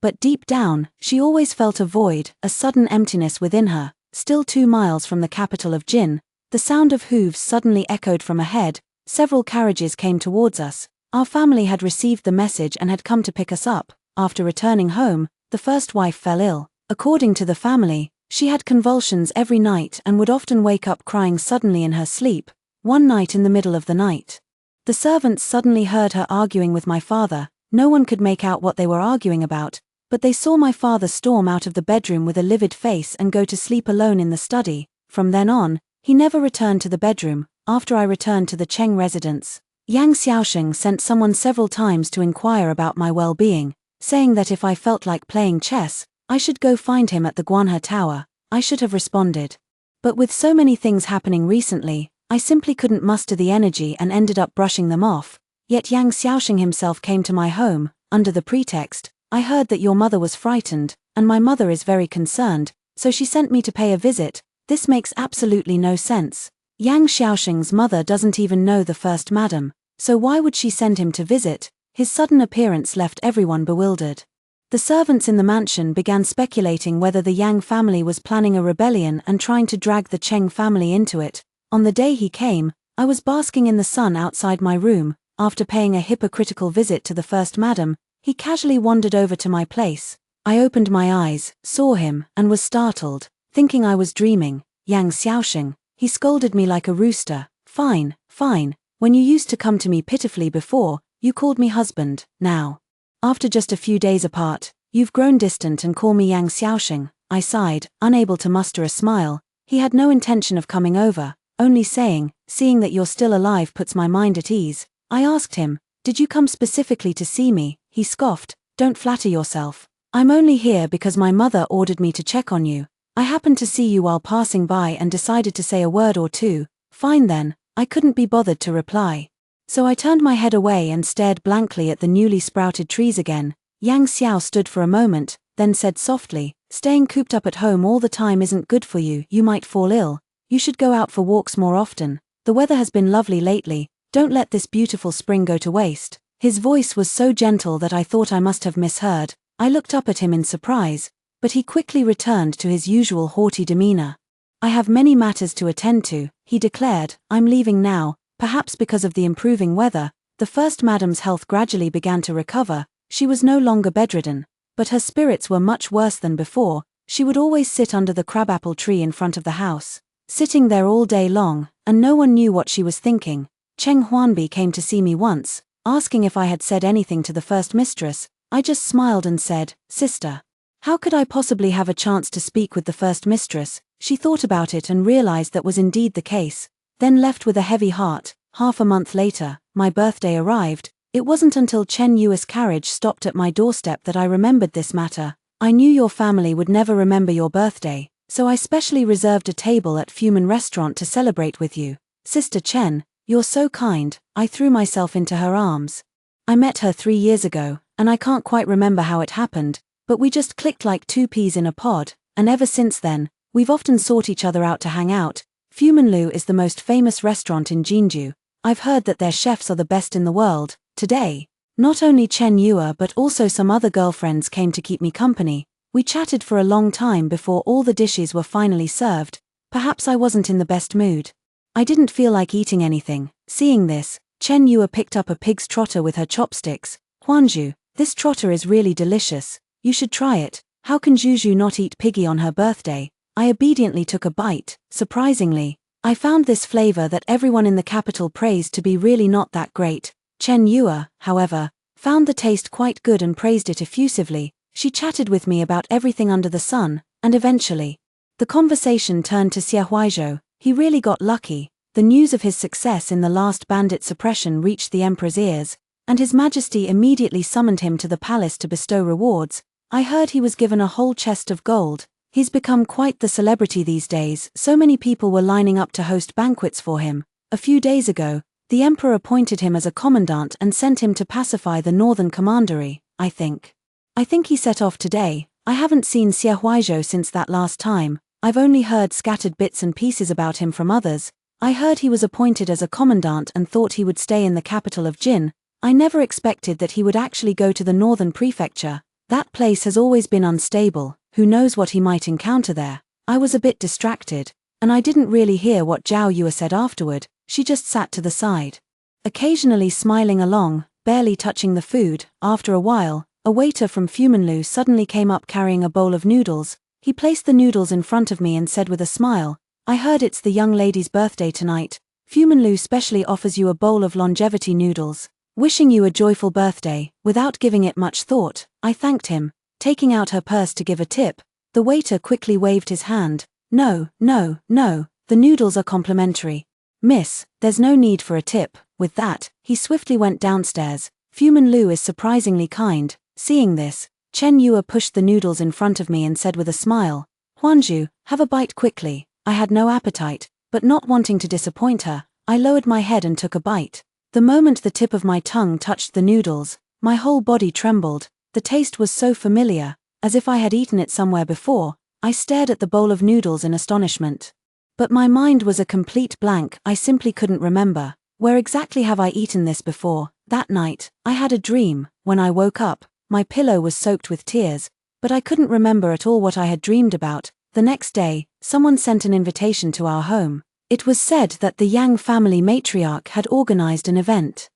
But deep down, she always felt a void, a sudden emptiness within her. Still 2 miles from the capital of Jin, the sound of hooves suddenly echoed from ahead. Several carriages came towards us. Our family had received the message and had come to pick us up. After returning home, the first wife fell ill. According to the family, she had convulsions every night and would often wake up crying suddenly in her sleep. One night in the middle of the night, the servants suddenly heard her arguing with my father. No one could make out what they were arguing about, but they saw my father storm out of the bedroom with a livid face and go to sleep alone in the study. From then on, he never returned to the bedroom. After I returned to the Cheng residence, Yang Xiaosheng sent someone several times to inquire about my well-being, saying that if I felt like playing chess, I should go find him at the Guanhe Tower. I should have responded. But with so many things happening recently, I simply couldn't muster the energy and ended up brushing them off. Yet Yang Xiaosheng himself came to my home, under the pretext, I heard that your mother was frightened, and my mother is very concerned, so she sent me to pay a visit. This makes absolutely no sense. Yang Xiaosheng's mother doesn't even know the first madam, so why would she send him to visit? His sudden appearance left everyone bewildered. The servants in the mansion began speculating whether the Yang family was planning a rebellion and trying to drag the Cheng family into it. On the day he came, I was basking in the sun outside my room. After paying a hypocritical visit to the first madam, he casually wandered over to my place. I opened my eyes, saw him, and was startled, thinking I was dreaming. Yang Xiaosheng, he scolded me like a rooster. Fine. When you used to come to me pitifully before, you called me husband. Now, after just a few days apart, you've grown distant and call me Yang Xiaosheng. I sighed, unable to muster a smile. He had no intention of coming over, only saying, seeing that you're still alive puts my mind at ease. I asked him, did you come specifically to see me? He scoffed, don't flatter yourself. I'm only here because my mother ordered me to check on you. I happened to see you while passing by and decided to say a word or two. Fine then, I couldn't be bothered to reply. So I turned my head away and stared blankly at the newly sprouted trees again. Yang Xiao stood for a moment, then said softly, staying cooped up at home all the time isn't good for you. You might fall ill. You should go out for walks more often. The weather has been lovely lately. Don't let this beautiful spring go to waste. His voice was so gentle that I thought I must have misheard. I looked up at him in surprise, but he quickly returned to his usual haughty demeanor. I have many matters to attend to, he declared. I'm leaving now. Perhaps because of the improving weather, the first madam's health gradually began to recover. She was no longer bedridden, but her spirits were much worse than before. She would always sit under the crabapple tree in front of the house, sitting there all day long, and no one knew what she was thinking. Cheng Huanbi came to see me once, asking if I had said anything to the first mistress. I just smiled and said, "Sister, how could I possibly have a chance to speak with the first mistress?" She thought about it and realized that was indeed the case, then left with a heavy heart. Half a month later, my birthday arrived. It wasn't until Chen Yu's carriage stopped at my doorstep that I remembered this matter. "I knew your family would never remember your birthday, so I specially reserved a table at Fuman Restaurant to celebrate with you. Sister Chen, you're so kind." I threw myself into her arms. I met her 3 years ago, and I can't quite remember how it happened, but we just clicked like two peas in a pod, and ever since then, we've often sought each other out to hang out. Fumanlu is the most famous restaurant in Jinju. I've heard that their chefs are the best in the world. Today, not only Chen Yue but also some other girlfriends came to keep me company. We chatted for a long time before all the dishes were finally served. Perhaps I wasn't in the best mood. I didn't feel like eating anything. Seeing this, Chen Yue picked up a pig's trotter with her chopsticks. "Huanju, this trotter is really delicious. You should try it. How can Juju not eat piggy on her birthday?" I obediently took a bite. Surprisingly, I found this flavor that everyone in the capital praised to be really not that great. Chen Yue, however, found the taste quite good and praised it effusively. She chatted with me about everything under the sun, and eventually, the conversation turned to Xie Huaizhou. He really got lucky. The news of his success in the last bandit suppression reached the emperor's ears, and His Majesty immediately summoned him to the palace to bestow rewards. I heard he was given a whole chest of gold. He's become quite the celebrity these days. So many people were lining up to host banquets for him. A few days ago, the emperor appointed him as a commandant and sent him to pacify the northern commandery. I think he set off today. I haven't seen Xie Huaizhou since that last time. I've only heard scattered bits and pieces about him from others. I heard he was appointed as a commandant and thought he would stay in the capital of Jin. I never expected that he would actually go to the northern prefecture. That place has always been unstable. Who knows what he might encounter there? I was a bit distracted, and I didn't really hear what Zhao Yue said afterward. She just sat to the side, occasionally smiling along, barely touching the food. After a while, a waiter from Fumanlu suddenly came up carrying a bowl of noodles. He placed the noodles in front of me and said with a smile, "I heard it's the young lady's birthday tonight. Fumanlu specially offers you a bowl of longevity noodles. Wishing you a joyful birthday." Without giving it much thought, I thanked him, taking out her purse to give a tip. The waiter quickly waved his hand. No, the noodles are complimentary. "Miss, there's no need for a tip." With that, he swiftly went downstairs. Fumanlu is surprisingly kind. Seeing this, Chen Yue pushed the noodles in front of me and said with a smile, "Huanju, have a bite quickly." I had no appetite, but not wanting to disappoint her, I lowered my head and took a bite. The moment the tip of my tongue touched the noodles, my whole body trembled. The taste was so familiar, as if I had eaten it somewhere before. I stared at the bowl of noodles in astonishment. But my mind was a complete blank. I simply couldn't remember. Where exactly have I eaten this before? That night, I had a dream. When I woke up, my pillow was soaked with tears, but I couldn't remember at all what I had dreamed about. The next day, someone sent an invitation to our home. It was said that the Yang family matriarch had organized an event,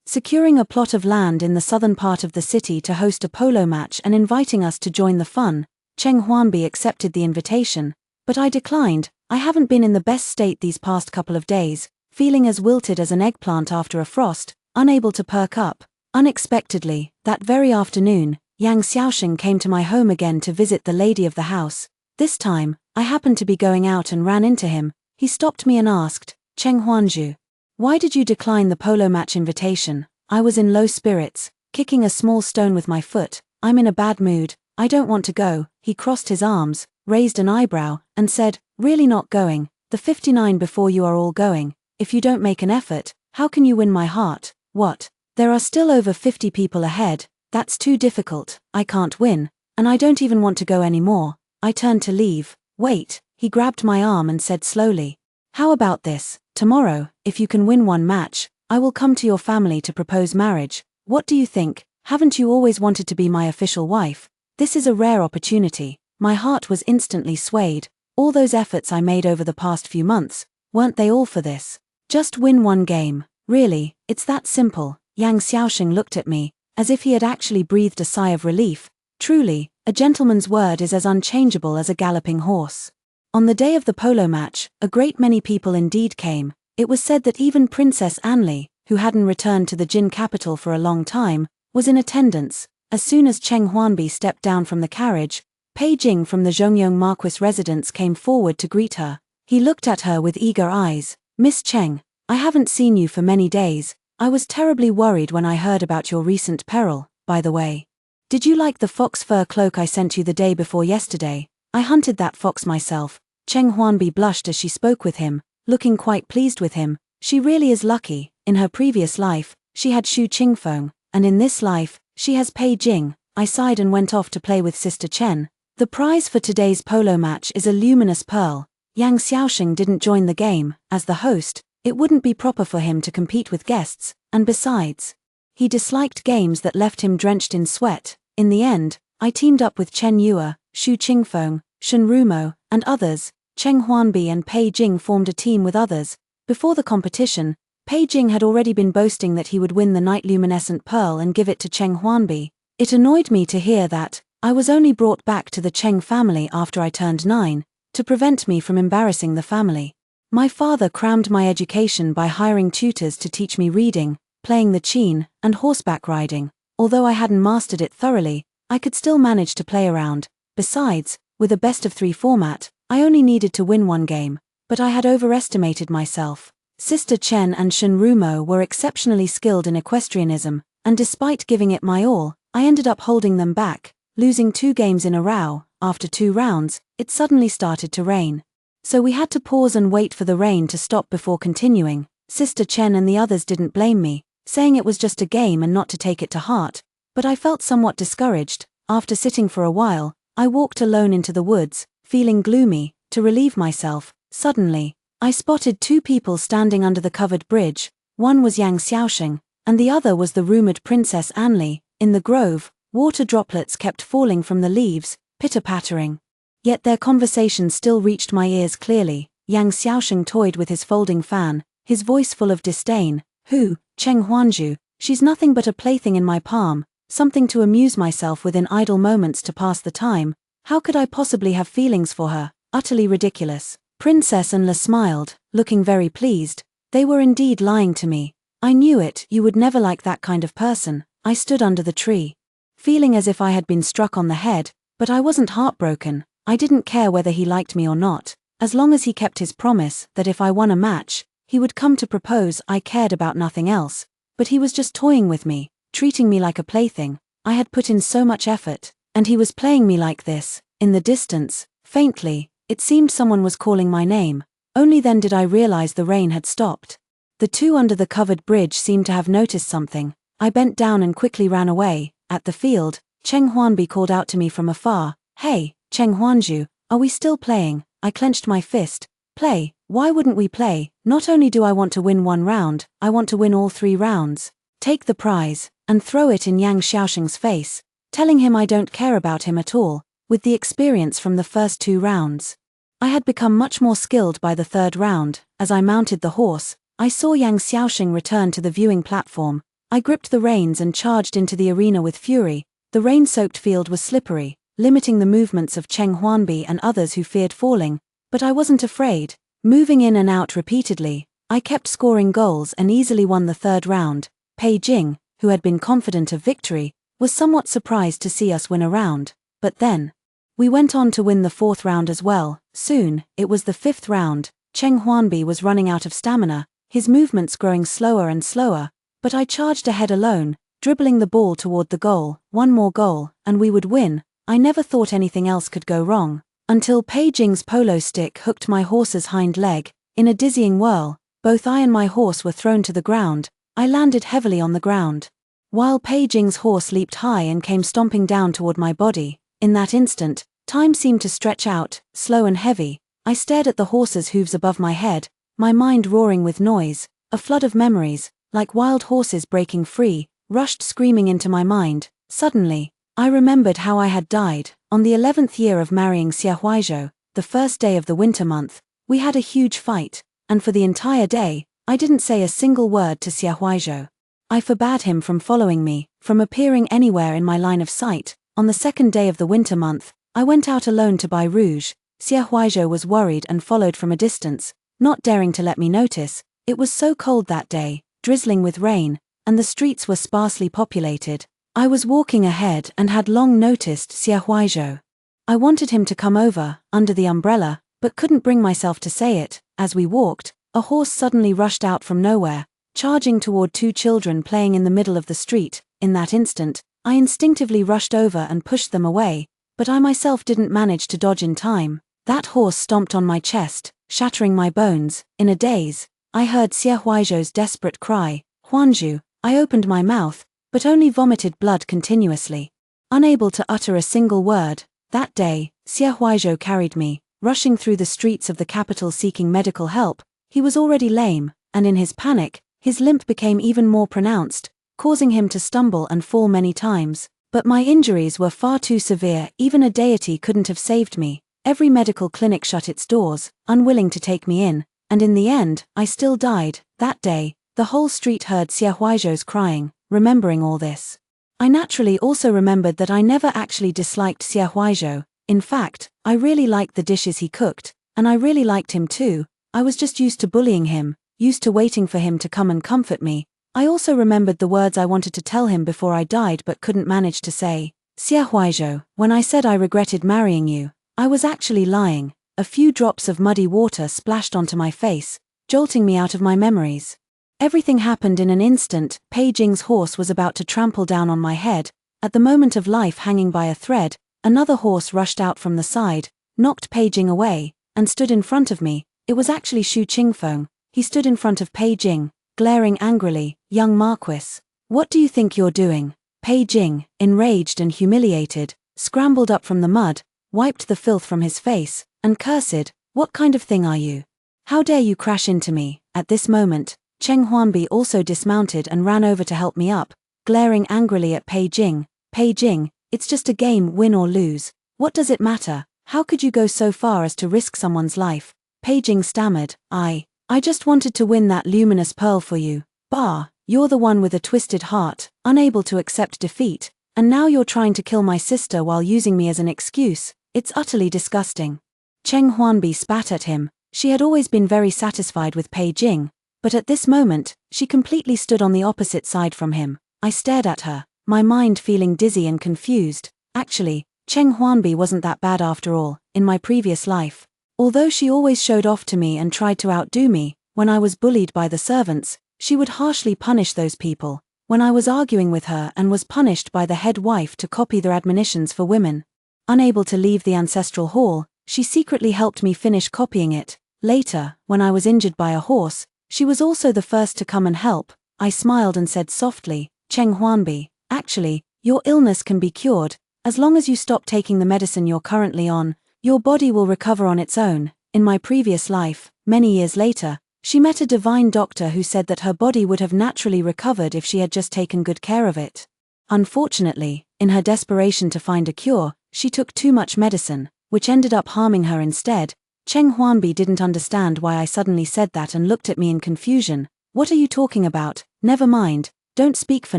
securing a plot of land in the southern part of the city to host a polo match and inviting us to join the fun. Cheng Huanbi accepted the invitation, but I declined. I haven't been in the best state these past couple of days, feeling as wilted as an eggplant after a frost, unable to perk up. Unexpectedly, that very afternoon, Yang Xiaosheng came to my home again to visit the lady of the house. This time, I happened to be going out and ran into him. He stopped me and asked, "Cheng Huanju, why did you decline the polo match invitation?" I was in low spirits, kicking a small stone with my foot. "I'm in a bad mood. I don't want to go." He crossed his arms, raised an eyebrow, and said, "Really not going? The 59 before you are all going. If you don't make an effort, how can you win my heart?" "What? There are still over 50 people ahead. That's too difficult. I can't win, and I don't even want to go anymore." I turned to leave. "Wait." He grabbed my arm and said slowly, "How about this? Tomorrow, if you can win one match, I will come to your family to propose marriage. What do you think? Haven't you always wanted to be my official wife? This is a rare opportunity." My heart was instantly swayed. All those efforts I made over the past few months, weren't they all for this? Just win one game. Really, it's that simple. Yang Xiaosheng looked at me, as if he had actually breathed a sigh of relief. Truly, a gentleman's word is as unchangeable as a galloping horse. On the day of the polo match, a great many people indeed came. It was said that even Princess Anli, who hadn't returned to the Jin capital for a long time, was in attendance. As soon as Cheng Huanbi stepped down from the carriage, Pei Jing from the Zhongyong Marquis residence came forward to greet her. He looked at her with eager eyes. "Miss Cheng, I haven't seen you for many days. I was terribly worried when I heard about your recent peril, by the way. Did you like the fox fur cloak I sent you the day before yesterday? I hunted that fox myself." Cheng Huanbi blushed as she spoke with him, looking quite pleased with him. She really is lucky. In her previous life, she had Xu Qingfeng, and in this life, she has Pei Jing. I sighed and went off to play with Sister Chen. The prize for today's polo match is a luminous pearl. Yang Xiaoxing didn't join the game. As the host, it wouldn't be proper for him to compete with guests, and besides, he disliked games that left him drenched in sweat. In the end, I teamed up with Chen Yue, Xu Qingfeng, Shen Rumo, and others. Cheng Huanbi and Pei Jing formed a team with others. Before the competition, Pei Jing had already been boasting that he would win the night luminescent pearl and give it to Cheng Huanbi. It annoyed me to hear that I was only brought back to the Cheng family after I turned 9, to prevent me from embarrassing the family. My father crammed my education by hiring tutors to teach me reading, playing the qin, and horseback riding. Although I hadn't mastered it thoroughly, I could still manage to play around. Besides, with a best-of-3 format, I only needed to win one game, but I had overestimated myself. Sister Chen and Shen Rumo were exceptionally skilled in equestrianism, and despite giving it my all, I ended up holding them back, losing 2 games in a row. After 2 rounds, it suddenly started to rain. So we had to pause and wait for the rain to stop before continuing. Sister Chen and the others didn't blame me, saying it was just a game and not to take it to heart, but I felt somewhat discouraged. After sitting for a while, I walked alone into the woods, feeling gloomy. To relieve myself, suddenly, I spotted 2 people standing under the covered bridge. One was Yang Xiaoxing, and the other was the rumored Princess Anli. In the grove, water droplets kept falling from the leaves, pitter-pattering. Yet their conversation still reached my ears clearly. Yang Xiaoxing toyed with his folding fan, his voice full of disdain. "Who, Cheng Huanju? She's nothing but a plaything in my palm, something to amuse myself with in idle moments to pass the time. How could I possibly have feelings for her? Utterly ridiculous." Princess Anla smiled, looking very pleased. They were indeed lying to me. I knew it. You would never like that kind of person. I stood under the tree, feeling as if I had been struck on the head, but I wasn't heartbroken. I didn't care whether he liked me or not, as long as he kept his promise that if I won a match, he would come to propose. I cared about nothing else, but he was just toying with me, treating me like a plaything. I had put in so much effort, and he was playing me like this. In the distance, faintly, it seemed someone was calling my name. Only then did I realize the rain had stopped. The 2 under the covered bridge seemed to have noticed something. I bent down and quickly ran away. At the field, Cheng Huanbi called out to me from afar. "Hey, Cheng Huanju, are we still playing?" I clenched my fist. "Play? Why wouldn't we play? Not only do I want to win 1 round, I want to win all 3 rounds. Take the prize, and throw it in Yang Xiaoxing's face," telling him I don't care about him at all. With the experience from the first 2 rounds, I had become much more skilled by the 3rd round. As I mounted the horse, I saw Yang Xiaoxing return to the viewing platform. I gripped the reins and charged into the arena with fury. The rain-soaked field was slippery, limiting the movements of Cheng Huanbi and others who feared falling, but I wasn't afraid. Moving in and out repeatedly, I kept scoring goals and easily won the 3rd round. Pei Jing, who had been confident of victory, was somewhat surprised to see us win a round, but then we went on to win the 4th round as well. Soon, it was the 5th round. Cheng Huanbi was running out of stamina, his movements growing slower and slower, but I charged ahead alone, dribbling the ball toward the goal. 1 more goal, and we would win. I never thought anything else could go wrong, until Pei Jing's polo stick hooked my horse's hind leg. In a dizzying whirl, both I and my horse were thrown to the ground. I landed heavily on the ground, while Pei Jing's horse leaped high and came stomping down toward my body. In that instant, time seemed to stretch out, slow and heavy. I stared at the horse's hooves above my head, my mind roaring with noise. A flood of memories, like wild horses breaking free, rushed screaming into my mind. Suddenly, I remembered how I had died. On the 11th year of marrying Xie Huaizhou, the first day of the winter month, we had a huge fight, and for the entire day, I didn't say a single word to Xie Huaizhou. I forbade him from following me, from appearing anywhere in my line of sight. On the second day of the winter month, I went out alone to buy rouge. Xie Huaizhou was worried and followed from a distance, not daring to let me notice. It was so cold that day, drizzling with rain, and the streets were sparsely populated. I was walking ahead and had long noticed Xie Huaizhou. I wanted him to come over, under the umbrella, but couldn't bring myself to say it. As we walked, a horse suddenly rushed out from nowhere, charging toward two children playing in the middle of the street. In that instant, I instinctively rushed over and pushed them away, but I myself didn't manage to dodge in time. That horse stomped on my chest, shattering my bones. In a daze, I heard Xie Huaizhou's desperate cry, "Huanzhu." I opened my mouth, but only vomited blood continuously. Unable to utter a single word, that day, Xie Huaizhou carried me, rushing through the streets of the capital seeking medical help. He was already lame, and in his panic, his limp became even more pronounced, causing him to stumble and fall many times. But my injuries were far too severe, even a deity couldn't have saved me. Every medical clinic shut its doors, unwilling to take me in, and in the end, I still died. That day, the whole street heard Xie Huaizhou's crying. Remembering all this, I naturally also remembered that I never actually disliked Xie Huaizhou. In fact, I really liked the dishes he cooked, and I really liked him too. I was just used to bullying him, used to waiting for him to come and comfort me. I also remembered the words I wanted to tell him before I died but couldn't manage to say. Xie Huaizhou, when I said I regretted marrying you, I was actually lying. A few drops of muddy water splashed onto my face, jolting me out of my memories. Everything happened in an instant. Pei Jing's horse was about to trample down on my head. At the moment of life hanging by a thread, another horse rushed out from the side, knocked Pei Jing away, and stood in front of me. It was actually Xu Qingfeng. He stood in front of Pei Jing, glaring angrily. "Young Marquis, what do you think you're doing?" Pei Jing, enraged and humiliated, scrambled up from the mud, wiped the filth from his face, and cursed, "What kind of thing are you? How dare you crash into me?" At this moment, Cheng Huanbi also dismounted and ran over to help me up, glaring angrily at Pei Jing. "Pei Jing, it's just a game, win or lose. What does it matter? How could you go so far as to risk someone's life?" Pei Jing stammered, I just wanted to win that luminous pearl for you. Bah, you're the one with a twisted heart, unable to accept defeat, and now you're trying to kill my sister while using me as an excuse. It's utterly disgusting." Cheng Huanbi spat at him. She had always been very satisfied with Pei Jing, but at this moment, she completely stood on the opposite side from him. I stared at her, my mind feeling dizzy and confused. Actually, Cheng Huanbi wasn't that bad after all. In my previous life, although she always showed off to me and tried to outdo me, when I was bullied by the servants, she would harshly punish those people. When I was arguing with her and was punished by the head wife to copy their admonitions for women, unable to leave the ancestral hall, she secretly helped me finish copying it. Later, when I was injured by a horse, she was also the first to come and help. I smiled and said softly, "Cheng Huanbi, actually, your illness can be cured. As long as you stop taking the medicine you're currently on, your body will recover on its own." In my previous life, many years later, she met a divine doctor who said that her body would have naturally recovered if she had just taken good care of it. Unfortunately, in her desperation to find a cure, she took too much medicine, which ended up harming her instead. Cheng Huanbi didn't understand why I suddenly said that and looked at me in confusion. "What are you talking about? Never mind, don't speak for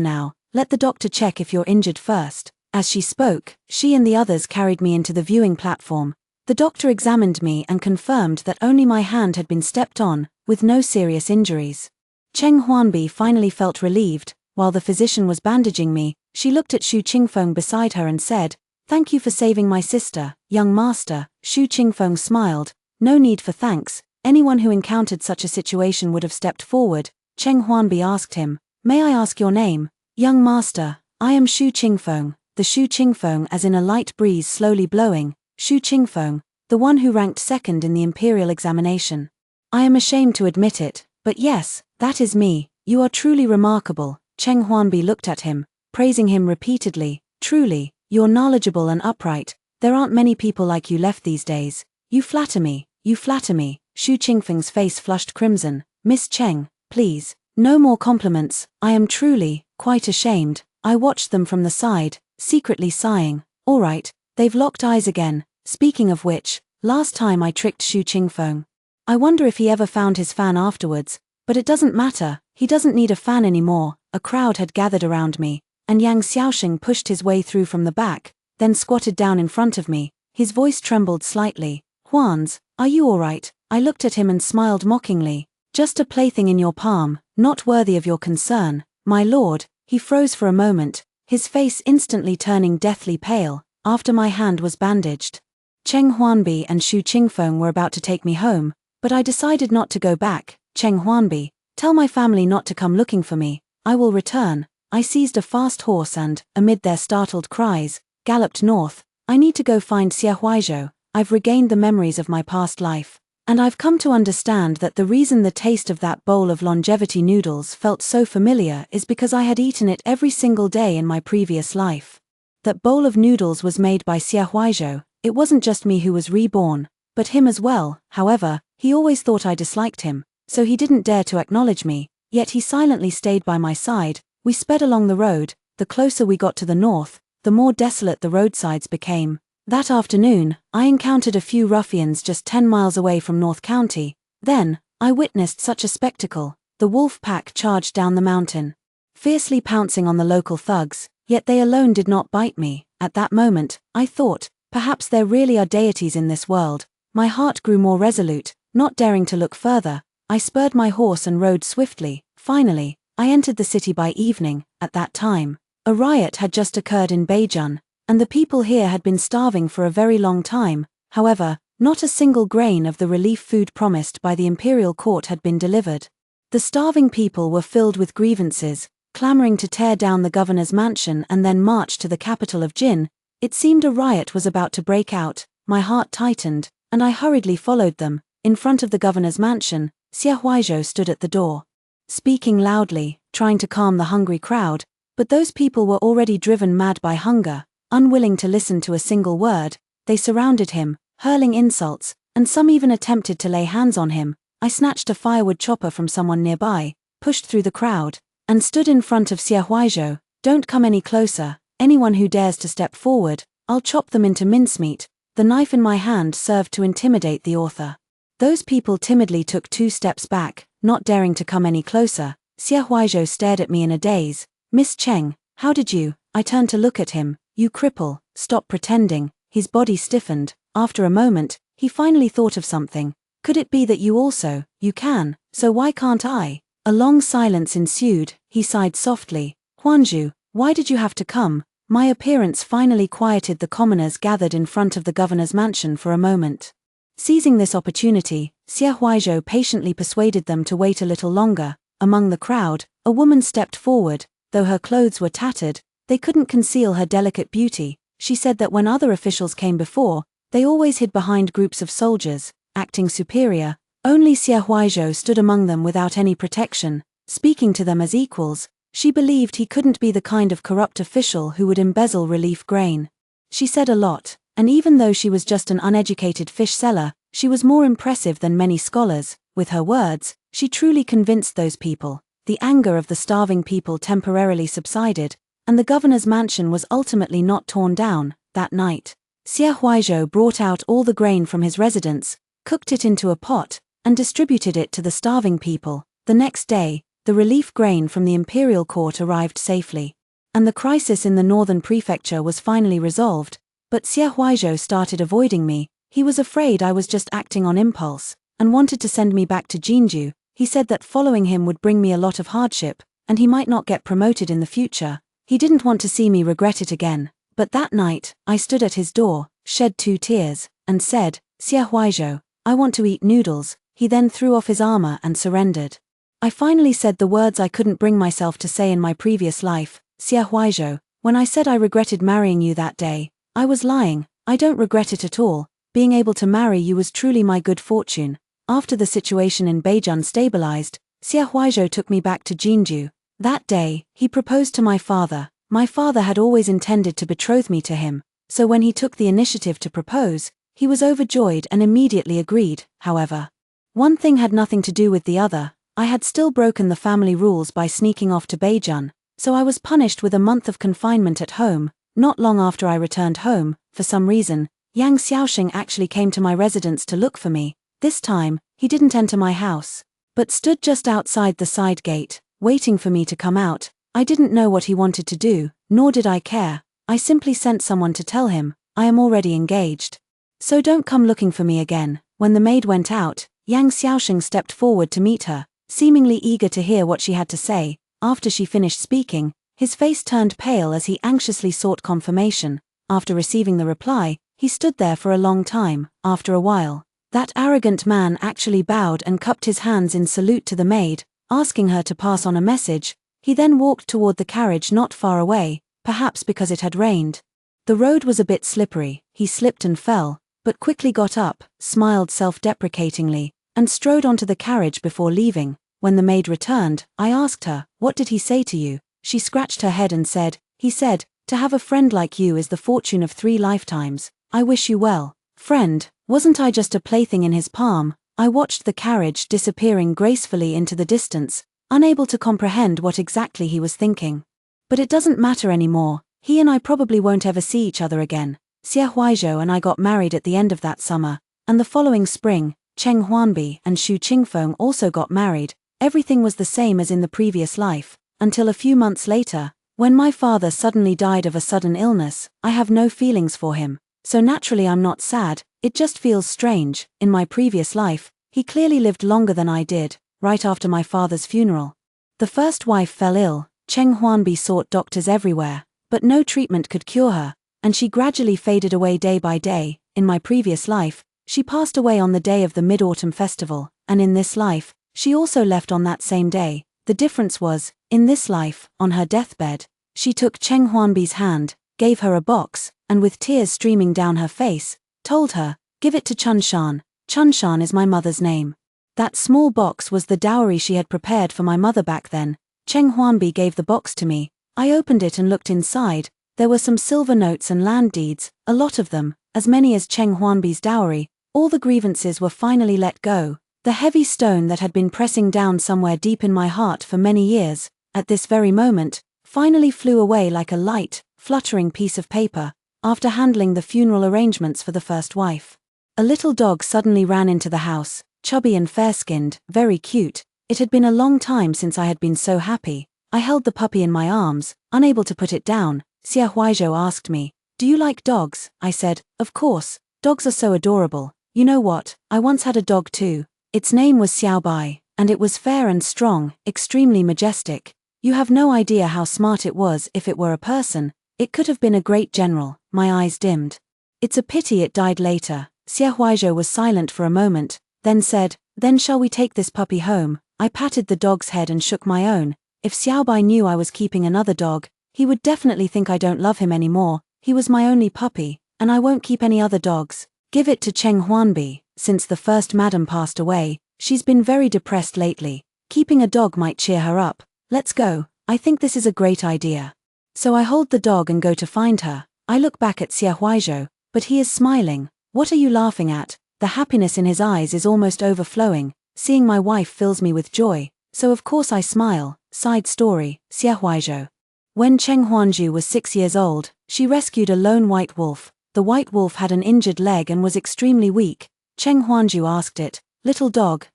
now, let the doctor check if you're injured first." As she spoke, she and the others carried me into the viewing platform. The doctor examined me and confirmed that only my hand had been stepped on, with no serious injuries. Cheng Huanbi finally felt relieved. While the physician was bandaging me, she looked at Xu Qingfeng beside her and said, "Thank you for saving my sister, young master." Xu Qingfeng smiled. "No need for thanks, anyone who encountered such a situation would have stepped forward." Cheng Huanbi asked him, "May I ask your name?" "Young master, I am Xu Qingfeng." The Xu Qingfeng as in a light breeze slowly blowing. Xu Qingfeng, the one who ranked second in the imperial examination. "I am ashamed to admit it, but yes, that is me. You are truly remarkable." Cheng Huanbi looked at him, praising him repeatedly. "Truly, you're knowledgeable and upright. There aren't many people like you left these days. You flatter me, you flatter me." Xu Qingfeng's face flushed crimson. "Miss Cheng, please, no more compliments. I am truly, quite ashamed." I watched them from the side, secretly sighing. All right, they've locked eyes again. Speaking of which, last time I tricked Xu Qingfeng. I wonder if he ever found his fan afterwards. But it doesn't matter, he doesn't need a fan anymore. A crowd had gathered around me, and Yang Xiaosheng pushed his way through from the back, then squatted down in front of me. His voice trembled slightly. Huans, are you alright? I looked at him and smiled mockingly. Just a plaything in your palm, not worthy of your concern, my lord. He froze for a moment, his face instantly turning deathly pale, after my hand was bandaged. Cheng Huanbi and Xu Qingfeng were about to take me home, but I decided not to go back. Cheng Huanbi, tell my family not to come looking for me, I will return. I seized a fast horse and, amid their startled cries, galloped north. I need to go find Xie Huaizhou. I've regained the memories of my past life, and I've come to understand that the reason the taste of that bowl of longevity noodles felt so familiar is because I had eaten it every single day in my previous life. That bowl of noodles was made by Xie Huaizhou. It wasn't just me who was reborn, but him as well. However, he always thought I disliked him, so he didn't dare to acknowledge me, yet he silently stayed by my side. We sped along the road. The closer we got to the north, the more desolate the roadsides became. That afternoon, I encountered a few ruffians just 10 miles away from North County. Then, I witnessed such a spectacle. The wolf pack charged down the mountain, fiercely pouncing on the local thugs, yet they alone did not bite me. At that moment, I thought, perhaps there really are deities in this world. My heart grew more resolute. Not daring to look further, I spurred my horse and rode swiftly. Finally, I entered the city by evening. At that time, a riot had just occurred in Beijing, and the people here had been starving for a very long time. However, not a single grain of the relief food promised by the imperial court had been delivered. The starving people were filled with grievances, clamoring to tear down the governor's mansion and then march to the capital of Jin. It seemed a riot was about to break out. My heart tightened, and I hurriedly followed them. In front of the governor's mansion, Xie Huaizhou stood at the door, speaking loudly, trying to calm the hungry crowd, but those people were already driven mad by hunger. Unwilling to listen to a single word, they surrounded him, hurling insults, and some even attempted to lay hands on him. I snatched a firewood chopper from someone nearby, pushed through the crowd, and stood in front of Xie Huaizhou. Don't come any closer. Anyone who dares to step forward, I'll chop them into mincemeat. The knife in my hand served to intimidate the author. Those people timidly took 2 steps back, not daring to come any closer. Xie Huaizhou stared at me in a daze. Miss Cheng, how did you? I turned to look at him. You cripple, stop pretending. His body stiffened. After a moment, he finally thought of something. Could it be that you also? You can, so why can't I? A long silence ensued. He sighed softly. Huanzhu, why did you have to come? My appearance finally quieted the commoners gathered in front of the governor's mansion for a moment. Seizing this opportunity, Xie Huaizhou patiently persuaded them to wait a little longer. Among the crowd, a woman stepped forward. Though her clothes were tattered, they couldn't conceal her delicate beauty. She said that when other officials came before, they always hid behind groups of soldiers, acting superior. Only Xie Huaizhou stood among them without any protection, speaking to them as equals. She believed he couldn't be the kind of corrupt official who would embezzle relief grain. She said a lot, and even though she was just an uneducated fish seller, she was more impressive than many scholars. With her words, she truly convinced those people. The anger of the starving people temporarily subsided, and the governor's mansion was ultimately not torn down. That night, Xie Huaizhou brought out all the grain from his residence, cooked it into a pot, and distributed it to the starving people. The next day, the relief grain from the imperial court arrived safely, and the crisis in the northern prefecture was finally resolved. But Xie Huaizhou started avoiding me. He was afraid I was just acting on impulse, and wanted to send me back to Jinju. He said that following him would bring me a lot of hardship, and he might not get promoted in the future. He didn't want to see me regret it again. But that night, I stood at his door, shed 2 tears, and said, Xie Huaizhou, I want to eat noodles. He then threw off his armor and surrendered. I finally said the words I couldn't bring myself to say in my previous life. Xie Huaizhou, when I said I regretted marrying you that day, I was lying. I don't regret it at all. Being able to marry you was truly my good fortune. After the situation in Beijing stabilized, Xie Huaizhou took me back to Jinju. That day, he proposed to my father. My father had always intended to betroth me to him, so when he took the initiative to propose, he was overjoyed and immediately agreed. However, one thing had nothing to do with the other. I had still broken the family rules by sneaking off to Beijing, so I was punished with a month of confinement at home. Not long after I returned home, for some reason, Yang Xiaosheng actually came to my residence to look for me. This time, he didn't enter my house, but stood just outside the side gate, waiting for me to come out. I didn't know what he wanted to do, nor did I care. I simply sent someone to tell him, I am already engaged. So don't come looking for me again. When the maid went out, Yang Xiaosheng stepped forward to meet her, seemingly eager to hear what she had to say. After she finished speaking, his face turned pale as he anxiously sought confirmation. After receiving the reply, he stood there for a long time. After a while, that arrogant man actually bowed and cupped his hands in salute to the maid, asking her to pass on a message. He then walked toward the carriage not far away, perhaps because it had rained. The road was a bit slippery, he slipped and fell, but quickly got up, smiled self-deprecatingly, and strode onto the carriage before leaving. When the maid returned, I asked her, "What did he say to you?" She scratched her head and said, "He said, to have a friend like you is the fortune of 3 lifetimes. I wish you well." Friend, wasn't I just a plaything in his palm? I watched the carriage disappearing gracefully into the distance, unable to comprehend what exactly he was thinking. But it doesn't matter anymore. He and I probably won't ever see each other again. Xie Huaizhou and I got married at the end of that summer, and the following spring, Cheng Huanbi and Xu Qingfeng also got married. Everything was the same as in the previous life, until a few months later, when my father suddenly died of a sudden illness. I have no feelings for him, so naturally I'm not sad. It just feels strange. In my previous life, he clearly lived longer than I did. Right after my father's funeral, the first wife fell ill. Cheng Huanbi sought doctors everywhere, but no treatment could cure her, and she gradually faded away day by day. In my previous life, she passed away on the day of the Mid-Autumn Festival, and in this life, she also left on that same day. The difference was, in this life, on her deathbed, she took Cheng Huanbi's hand, gave her a box, and with tears streaming down her face, told her, "Give it to Chunshan. Chunshan is my mother's name." That small box was the dowry she had prepared for my mother back then. Cheng Huanbi gave the box to me. I opened it and looked inside. There were some silver notes and land deeds, a lot of them, as many as Cheng Huanbi's dowry. All the grievances were finally let go. The heavy stone that had been pressing down somewhere deep in my heart for many years, at this very moment, finally flew away like a light, fluttering piece of paper. After handling the funeral arrangements for the first wife, a little dog suddenly ran into the house, chubby and fair-skinned, very cute. It had been a long time since I had been so happy. I held the puppy in my arms, unable to put it down. Xie Huaizhou asked me, "Do you like dogs?" I said, "Of course, dogs are so adorable. You know what, I once had a dog too. Its name was Xiaobai, and it was fair and strong, extremely majestic. You have no idea how smart it was. If it were a person, it could have been a great general." My eyes dimmed. "It's a pity it died later." Xie Huaizhou was silent for a moment, then said, "Then shall we take this puppy home?" I patted the dog's head and shook my own. If Xiaobai knew I was keeping another dog, he would definitely think I don't love him anymore. He was my only puppy, and I won't keep any other dogs. Give it to Cheng Huanbi. Since the first madam passed away, she's been very depressed lately. Keeping a dog might cheer her up. Let's go. I think this is a great idea. So I hold the dog and go to find her. I look back at Xie Huaizhou, but he is smiling. What are you laughing at? The happiness in his eyes is almost overflowing. Seeing my wife fills me with joy, so of course I smile. Side story, Xie Huaizhou. When Cheng Huanju was 6 years old, she rescued a lone white wolf. The white wolf had an injured leg and was extremely weak. Cheng Huanju asked it, little dog,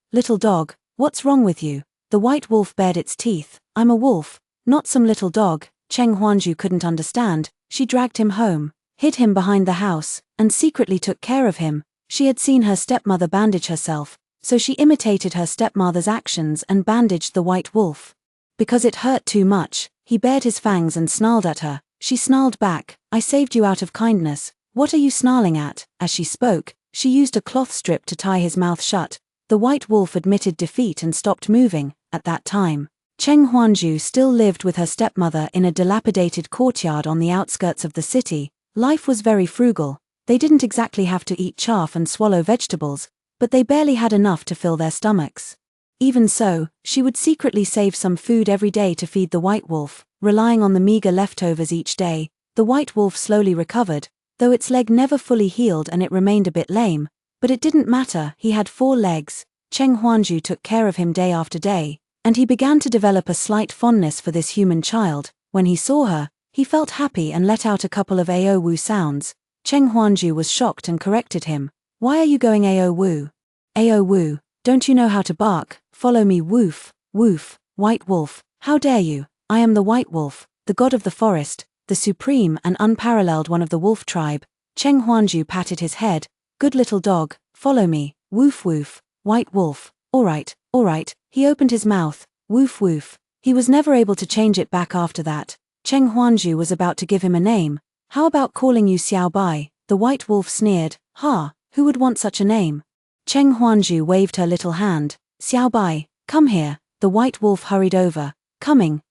what's wrong with you?" The white wolf bared its teeth. "I'm a wolf, not some little dog." Cheng Huanju couldn't understand. She dragged him home, hid him behind the house, and secretly took care of him. She had seen her stepmother bandage herself, so she imitated her stepmother's actions and bandaged the white wolf. Because it hurt too much, he bared his fangs and snarled at her. She snarled back, "I saved you out of kindness. What are you snarling at?" As she spoke, she used a cloth strip to tie his mouth shut. The white wolf admitted defeat and stopped moving. At that time, Cheng Huanju still lived with her stepmother in a dilapidated courtyard on the outskirts of the city. Life was very frugal. They didn't exactly have to eat chaff and swallow vegetables, but they barely had enough to fill their stomachs. Even so, she would secretly save some food every day to feed the white wolf, relying on the meager leftovers each day. The white wolf slowly recovered, though its leg never fully healed and it remained a bit lame. But it didn't matter, he had 4 legs. Cheng Huanju took care of him day after day, and he began to develop a slight fondness for this human child. When he saw her, he felt happy and let out a couple of "Ao Wu" sounds. Cheng Huanju was shocked and corrected him. "Why are you going Ao Wu?" Ao Wu, Don't you know how to bark? Follow me, woof, woof, White Wolf. How dare you? I am the White Wolf, the god of the forest, the supreme and unparalleled one of the wolf tribe. Cheng Huanju patted his head. Good little dog, follow me, woof woof, White Wolf. All right. He opened his mouth, woof woof. He was never able to change it back after that. Cheng Huanju was about to give him a name. How about calling you Xiao Bai? The White Wolf sneered. Ha, who would want such a name? Cheng Huanju waved her little hand. Xiao Bai, come here. The White Wolf hurried over. Coming.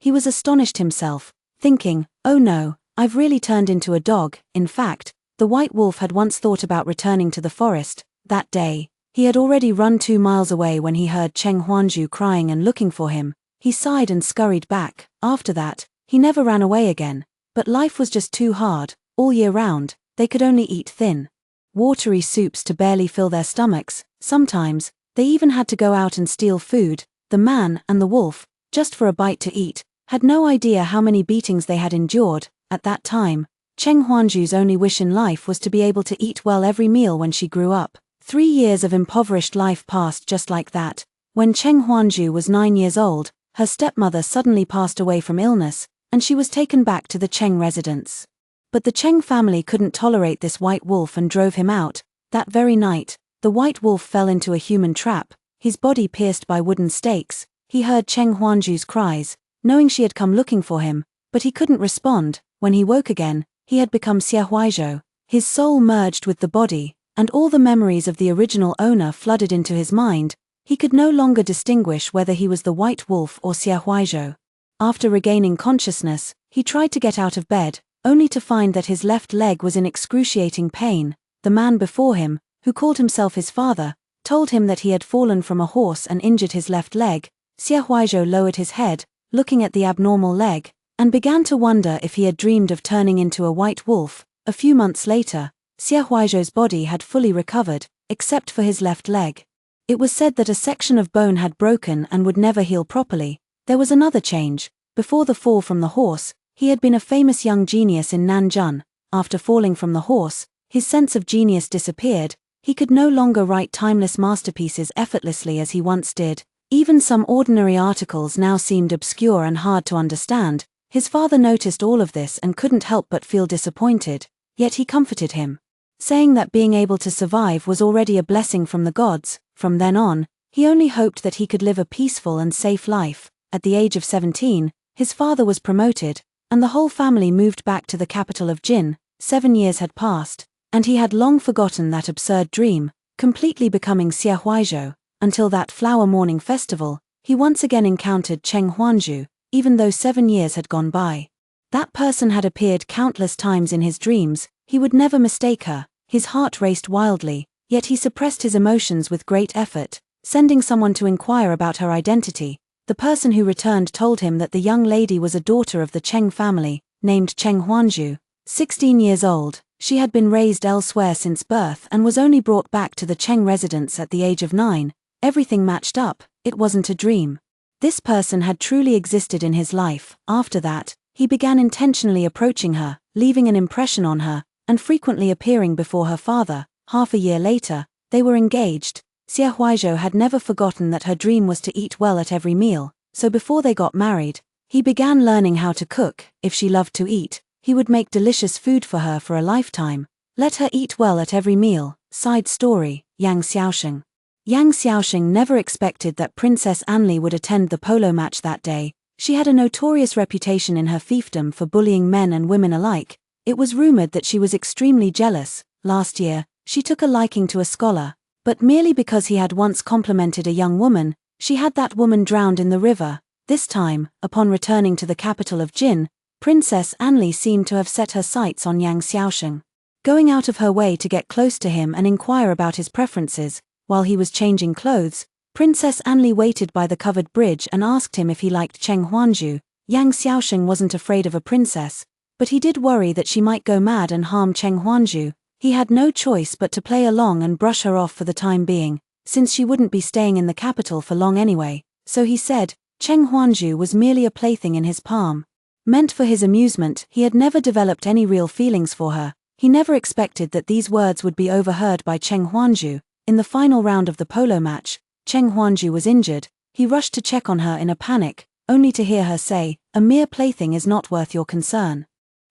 He was astonished himself, thinking, oh no, I've really turned into a dog. In fact, the White Wolf had once thought about returning to the forest. That day, he had already run 2 miles away when he heard Cheng Huanju crying and looking for him. He sighed and scurried back. After that, he never ran away again. But life was just too hard. All year round, they could only eat thin, watery soups to barely fill their stomachs. Sometimes, they even had to go out and steal food. The man and the wolf, just for a bite to eat, had no idea how many beatings they had endured. At that time, Cheng Huanju's only wish in life was to be able to eat well every meal when she grew up. 3 years of impoverished life passed just like that. When Cheng Huanju was 9 years old, her stepmother suddenly passed away from illness, and she was taken back to the Cheng residence. But the Cheng family couldn't tolerate this White Wolf and drove him out. That very night, the White Wolf fell into a human trap, his body pierced by wooden stakes. He heard Cheng Huanju's cries, knowing she had come looking for him, but he couldn't respond. When he woke again, he had become Xie Huaizhou. His soul merged with the body, and all the memories of the original owner flooded into his mind. He could no longer distinguish whether he was the White Wolf or Xie Huaizhou. After regaining consciousness, he tried to get out of bed, only to find that his left leg was in excruciating pain. The man before him, who called himself his father, told him that he had fallen from a horse and injured his left leg. Xie Huaizhou lowered his head, looking at the abnormal leg, and began to wonder if he had dreamed of turning into a white wolf. A few months later, Xie Huaizhou's body had fully recovered, except for his left leg. It was said that a section of bone had broken and would never heal properly. There was another change. Before the fall from the horse, he had been a famous young genius in Nanjun. After falling from the horse, his sense of genius disappeared. He could no longer write timeless masterpieces effortlessly as he once did. Even some ordinary articles now seemed obscure and hard to understand. His father noticed all of this and couldn't help but feel disappointed, yet he comforted him, saying that being able to survive was already a blessing from the gods. From then on, he only hoped that he could live a peaceful and safe life. At the age of 17, his father was promoted, and the whole family moved back to the capital of Jin. 7 years had passed, and he had long forgotten that absurd dream, completely becoming Xie Huaizhou. Until that flower morning festival, he once again encountered Cheng Huanju, even though 7 years had gone by. That person had appeared countless times in his dreams. He would never mistake her. His heart raced wildly, yet he suppressed his emotions with great effort, sending someone to inquire about her identity. The person who returned told him that the young lady was a daughter of the Cheng family, named Cheng Huanju. 16 years old, she had been raised elsewhere since birth and was only brought back to the Cheng residence at the age of 9. Everything matched up. It wasn't a dream. This person had truly existed in his life. After that, he began intentionally approaching her, leaving an impression on her, and frequently appearing before her father. Half a year later, they were engaged. Xie Huaizhou had never forgotten that her dream was to eat well at every meal, so before they got married, he began learning how to cook. If she loved to eat, he would make delicious food for her for a lifetime. Let her eat well at every meal. Side story, Yang Xiaosheng. Yang Xiaosheng never expected that Princess Anli would attend the polo match that day. She had a notorious reputation in her fiefdom for bullying men and women alike. It was rumored that she was extremely jealous. Last year, she took a liking to a scholar, but merely because he had once complimented a young woman, she had that woman drowned in the river. This time, upon returning to the capital of Jin, Princess Anli seemed to have set her sights on Yang Xiaosheng. Going out of her way to get close to him and inquire about his preferences, while he was changing clothes, Princess Anli waited by the covered bridge and asked him if he liked Cheng Huanju. Yang Xiaosheng wasn't afraid of a princess, but he did worry that she might go mad and harm Cheng Huanju. He had no choice but to play along and brush her off for the time being, since she wouldn't be staying in the capital for long anyway. So he said, Cheng Huanju was merely a plaything in his palm, meant for his amusement. He had never developed any real feelings for her. He never expected that these words would be overheard by Cheng Huanju. In the final round of the polo match, Cheng Huanju was injured. He rushed to check on her in a panic, only to hear her say, "A mere plaything is not worth your concern."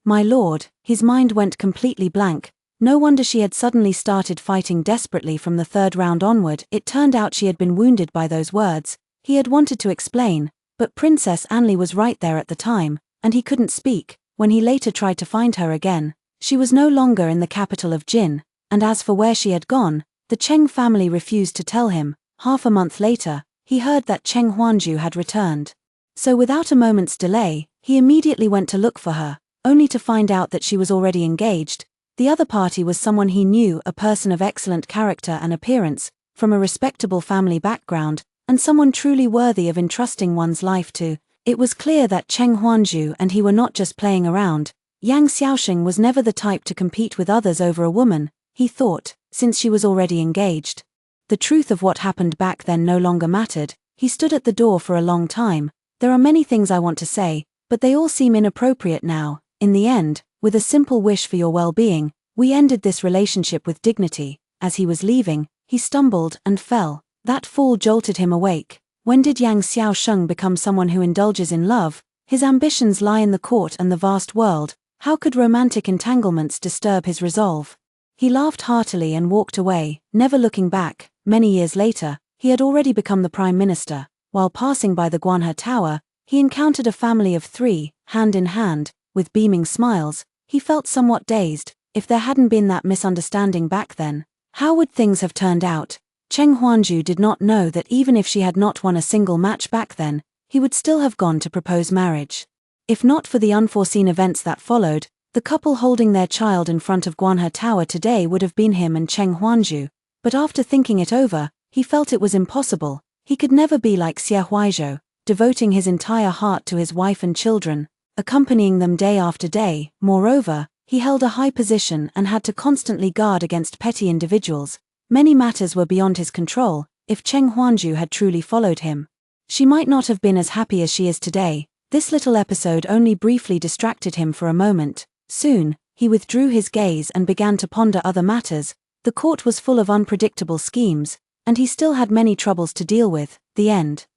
My lord, his mind went completely blank. No wonder she had suddenly started fighting desperately from the third round onward. It turned out she had been wounded by those words. He had wanted to explain, but Princess Anli was right there at the time, and he couldn't speak. When he later tried to find her again, she was no longer in the capital of Jin, and as for where she had gone, the Cheng family refused to tell him. Half a month later, he heard that Cheng Huanju had returned. So without a moment's delay, he immediately went to look for her, only to find out that she was already engaged. The other party was someone he knew, a person of excellent character and appearance, from a respectable family background, and someone truly worthy of entrusting one's life to. It was clear that Cheng Huanju and he were not just playing around. Yang Xiaosheng was never the type to compete with others over a woman, he thought, since she was already engaged. The truth of what happened back then no longer mattered. He stood at the door for a long time. There are many things I want to say, but they all seem inappropriate now. In the end, with a simple wish for your well-being, we ended this relationship with dignity. As he was leaving, he stumbled and fell. That fall jolted him awake. When did Yang Xiaosheng become someone who indulges in love? His ambitions lie in the court and the vast world. How could romantic entanglements disturb his resolve? He laughed heartily and walked away, never looking back. Many years later, he had already become the prime minister. While passing by the Guanhe Tower, he encountered a family of three, hand in hand, with beaming smiles. He felt somewhat dazed. If there hadn't been that misunderstanding back then, how would things have turned out? Cheng Huanju did not know that even if she had not won a single match back then, he would still have gone to propose marriage. If not for the unforeseen events that followed, the couple holding their child in front of Guanhe Tower today would have been him and Cheng Huanju. But after thinking it over, he felt it was impossible. He could never be like Xie Huaizhou, devoting his entire heart to his wife and children, accompanying them day after day. Moreover, he held a high position and had to constantly guard against petty individuals. Many matters were beyond his control. If Cheng Huanju had truly followed him, she might not have been as happy as she is today. This little episode only briefly distracted him for a moment. Soon, he withdrew his gaze and began to ponder other matters. The court was full of unpredictable schemes, and he still had many troubles to deal with. The end.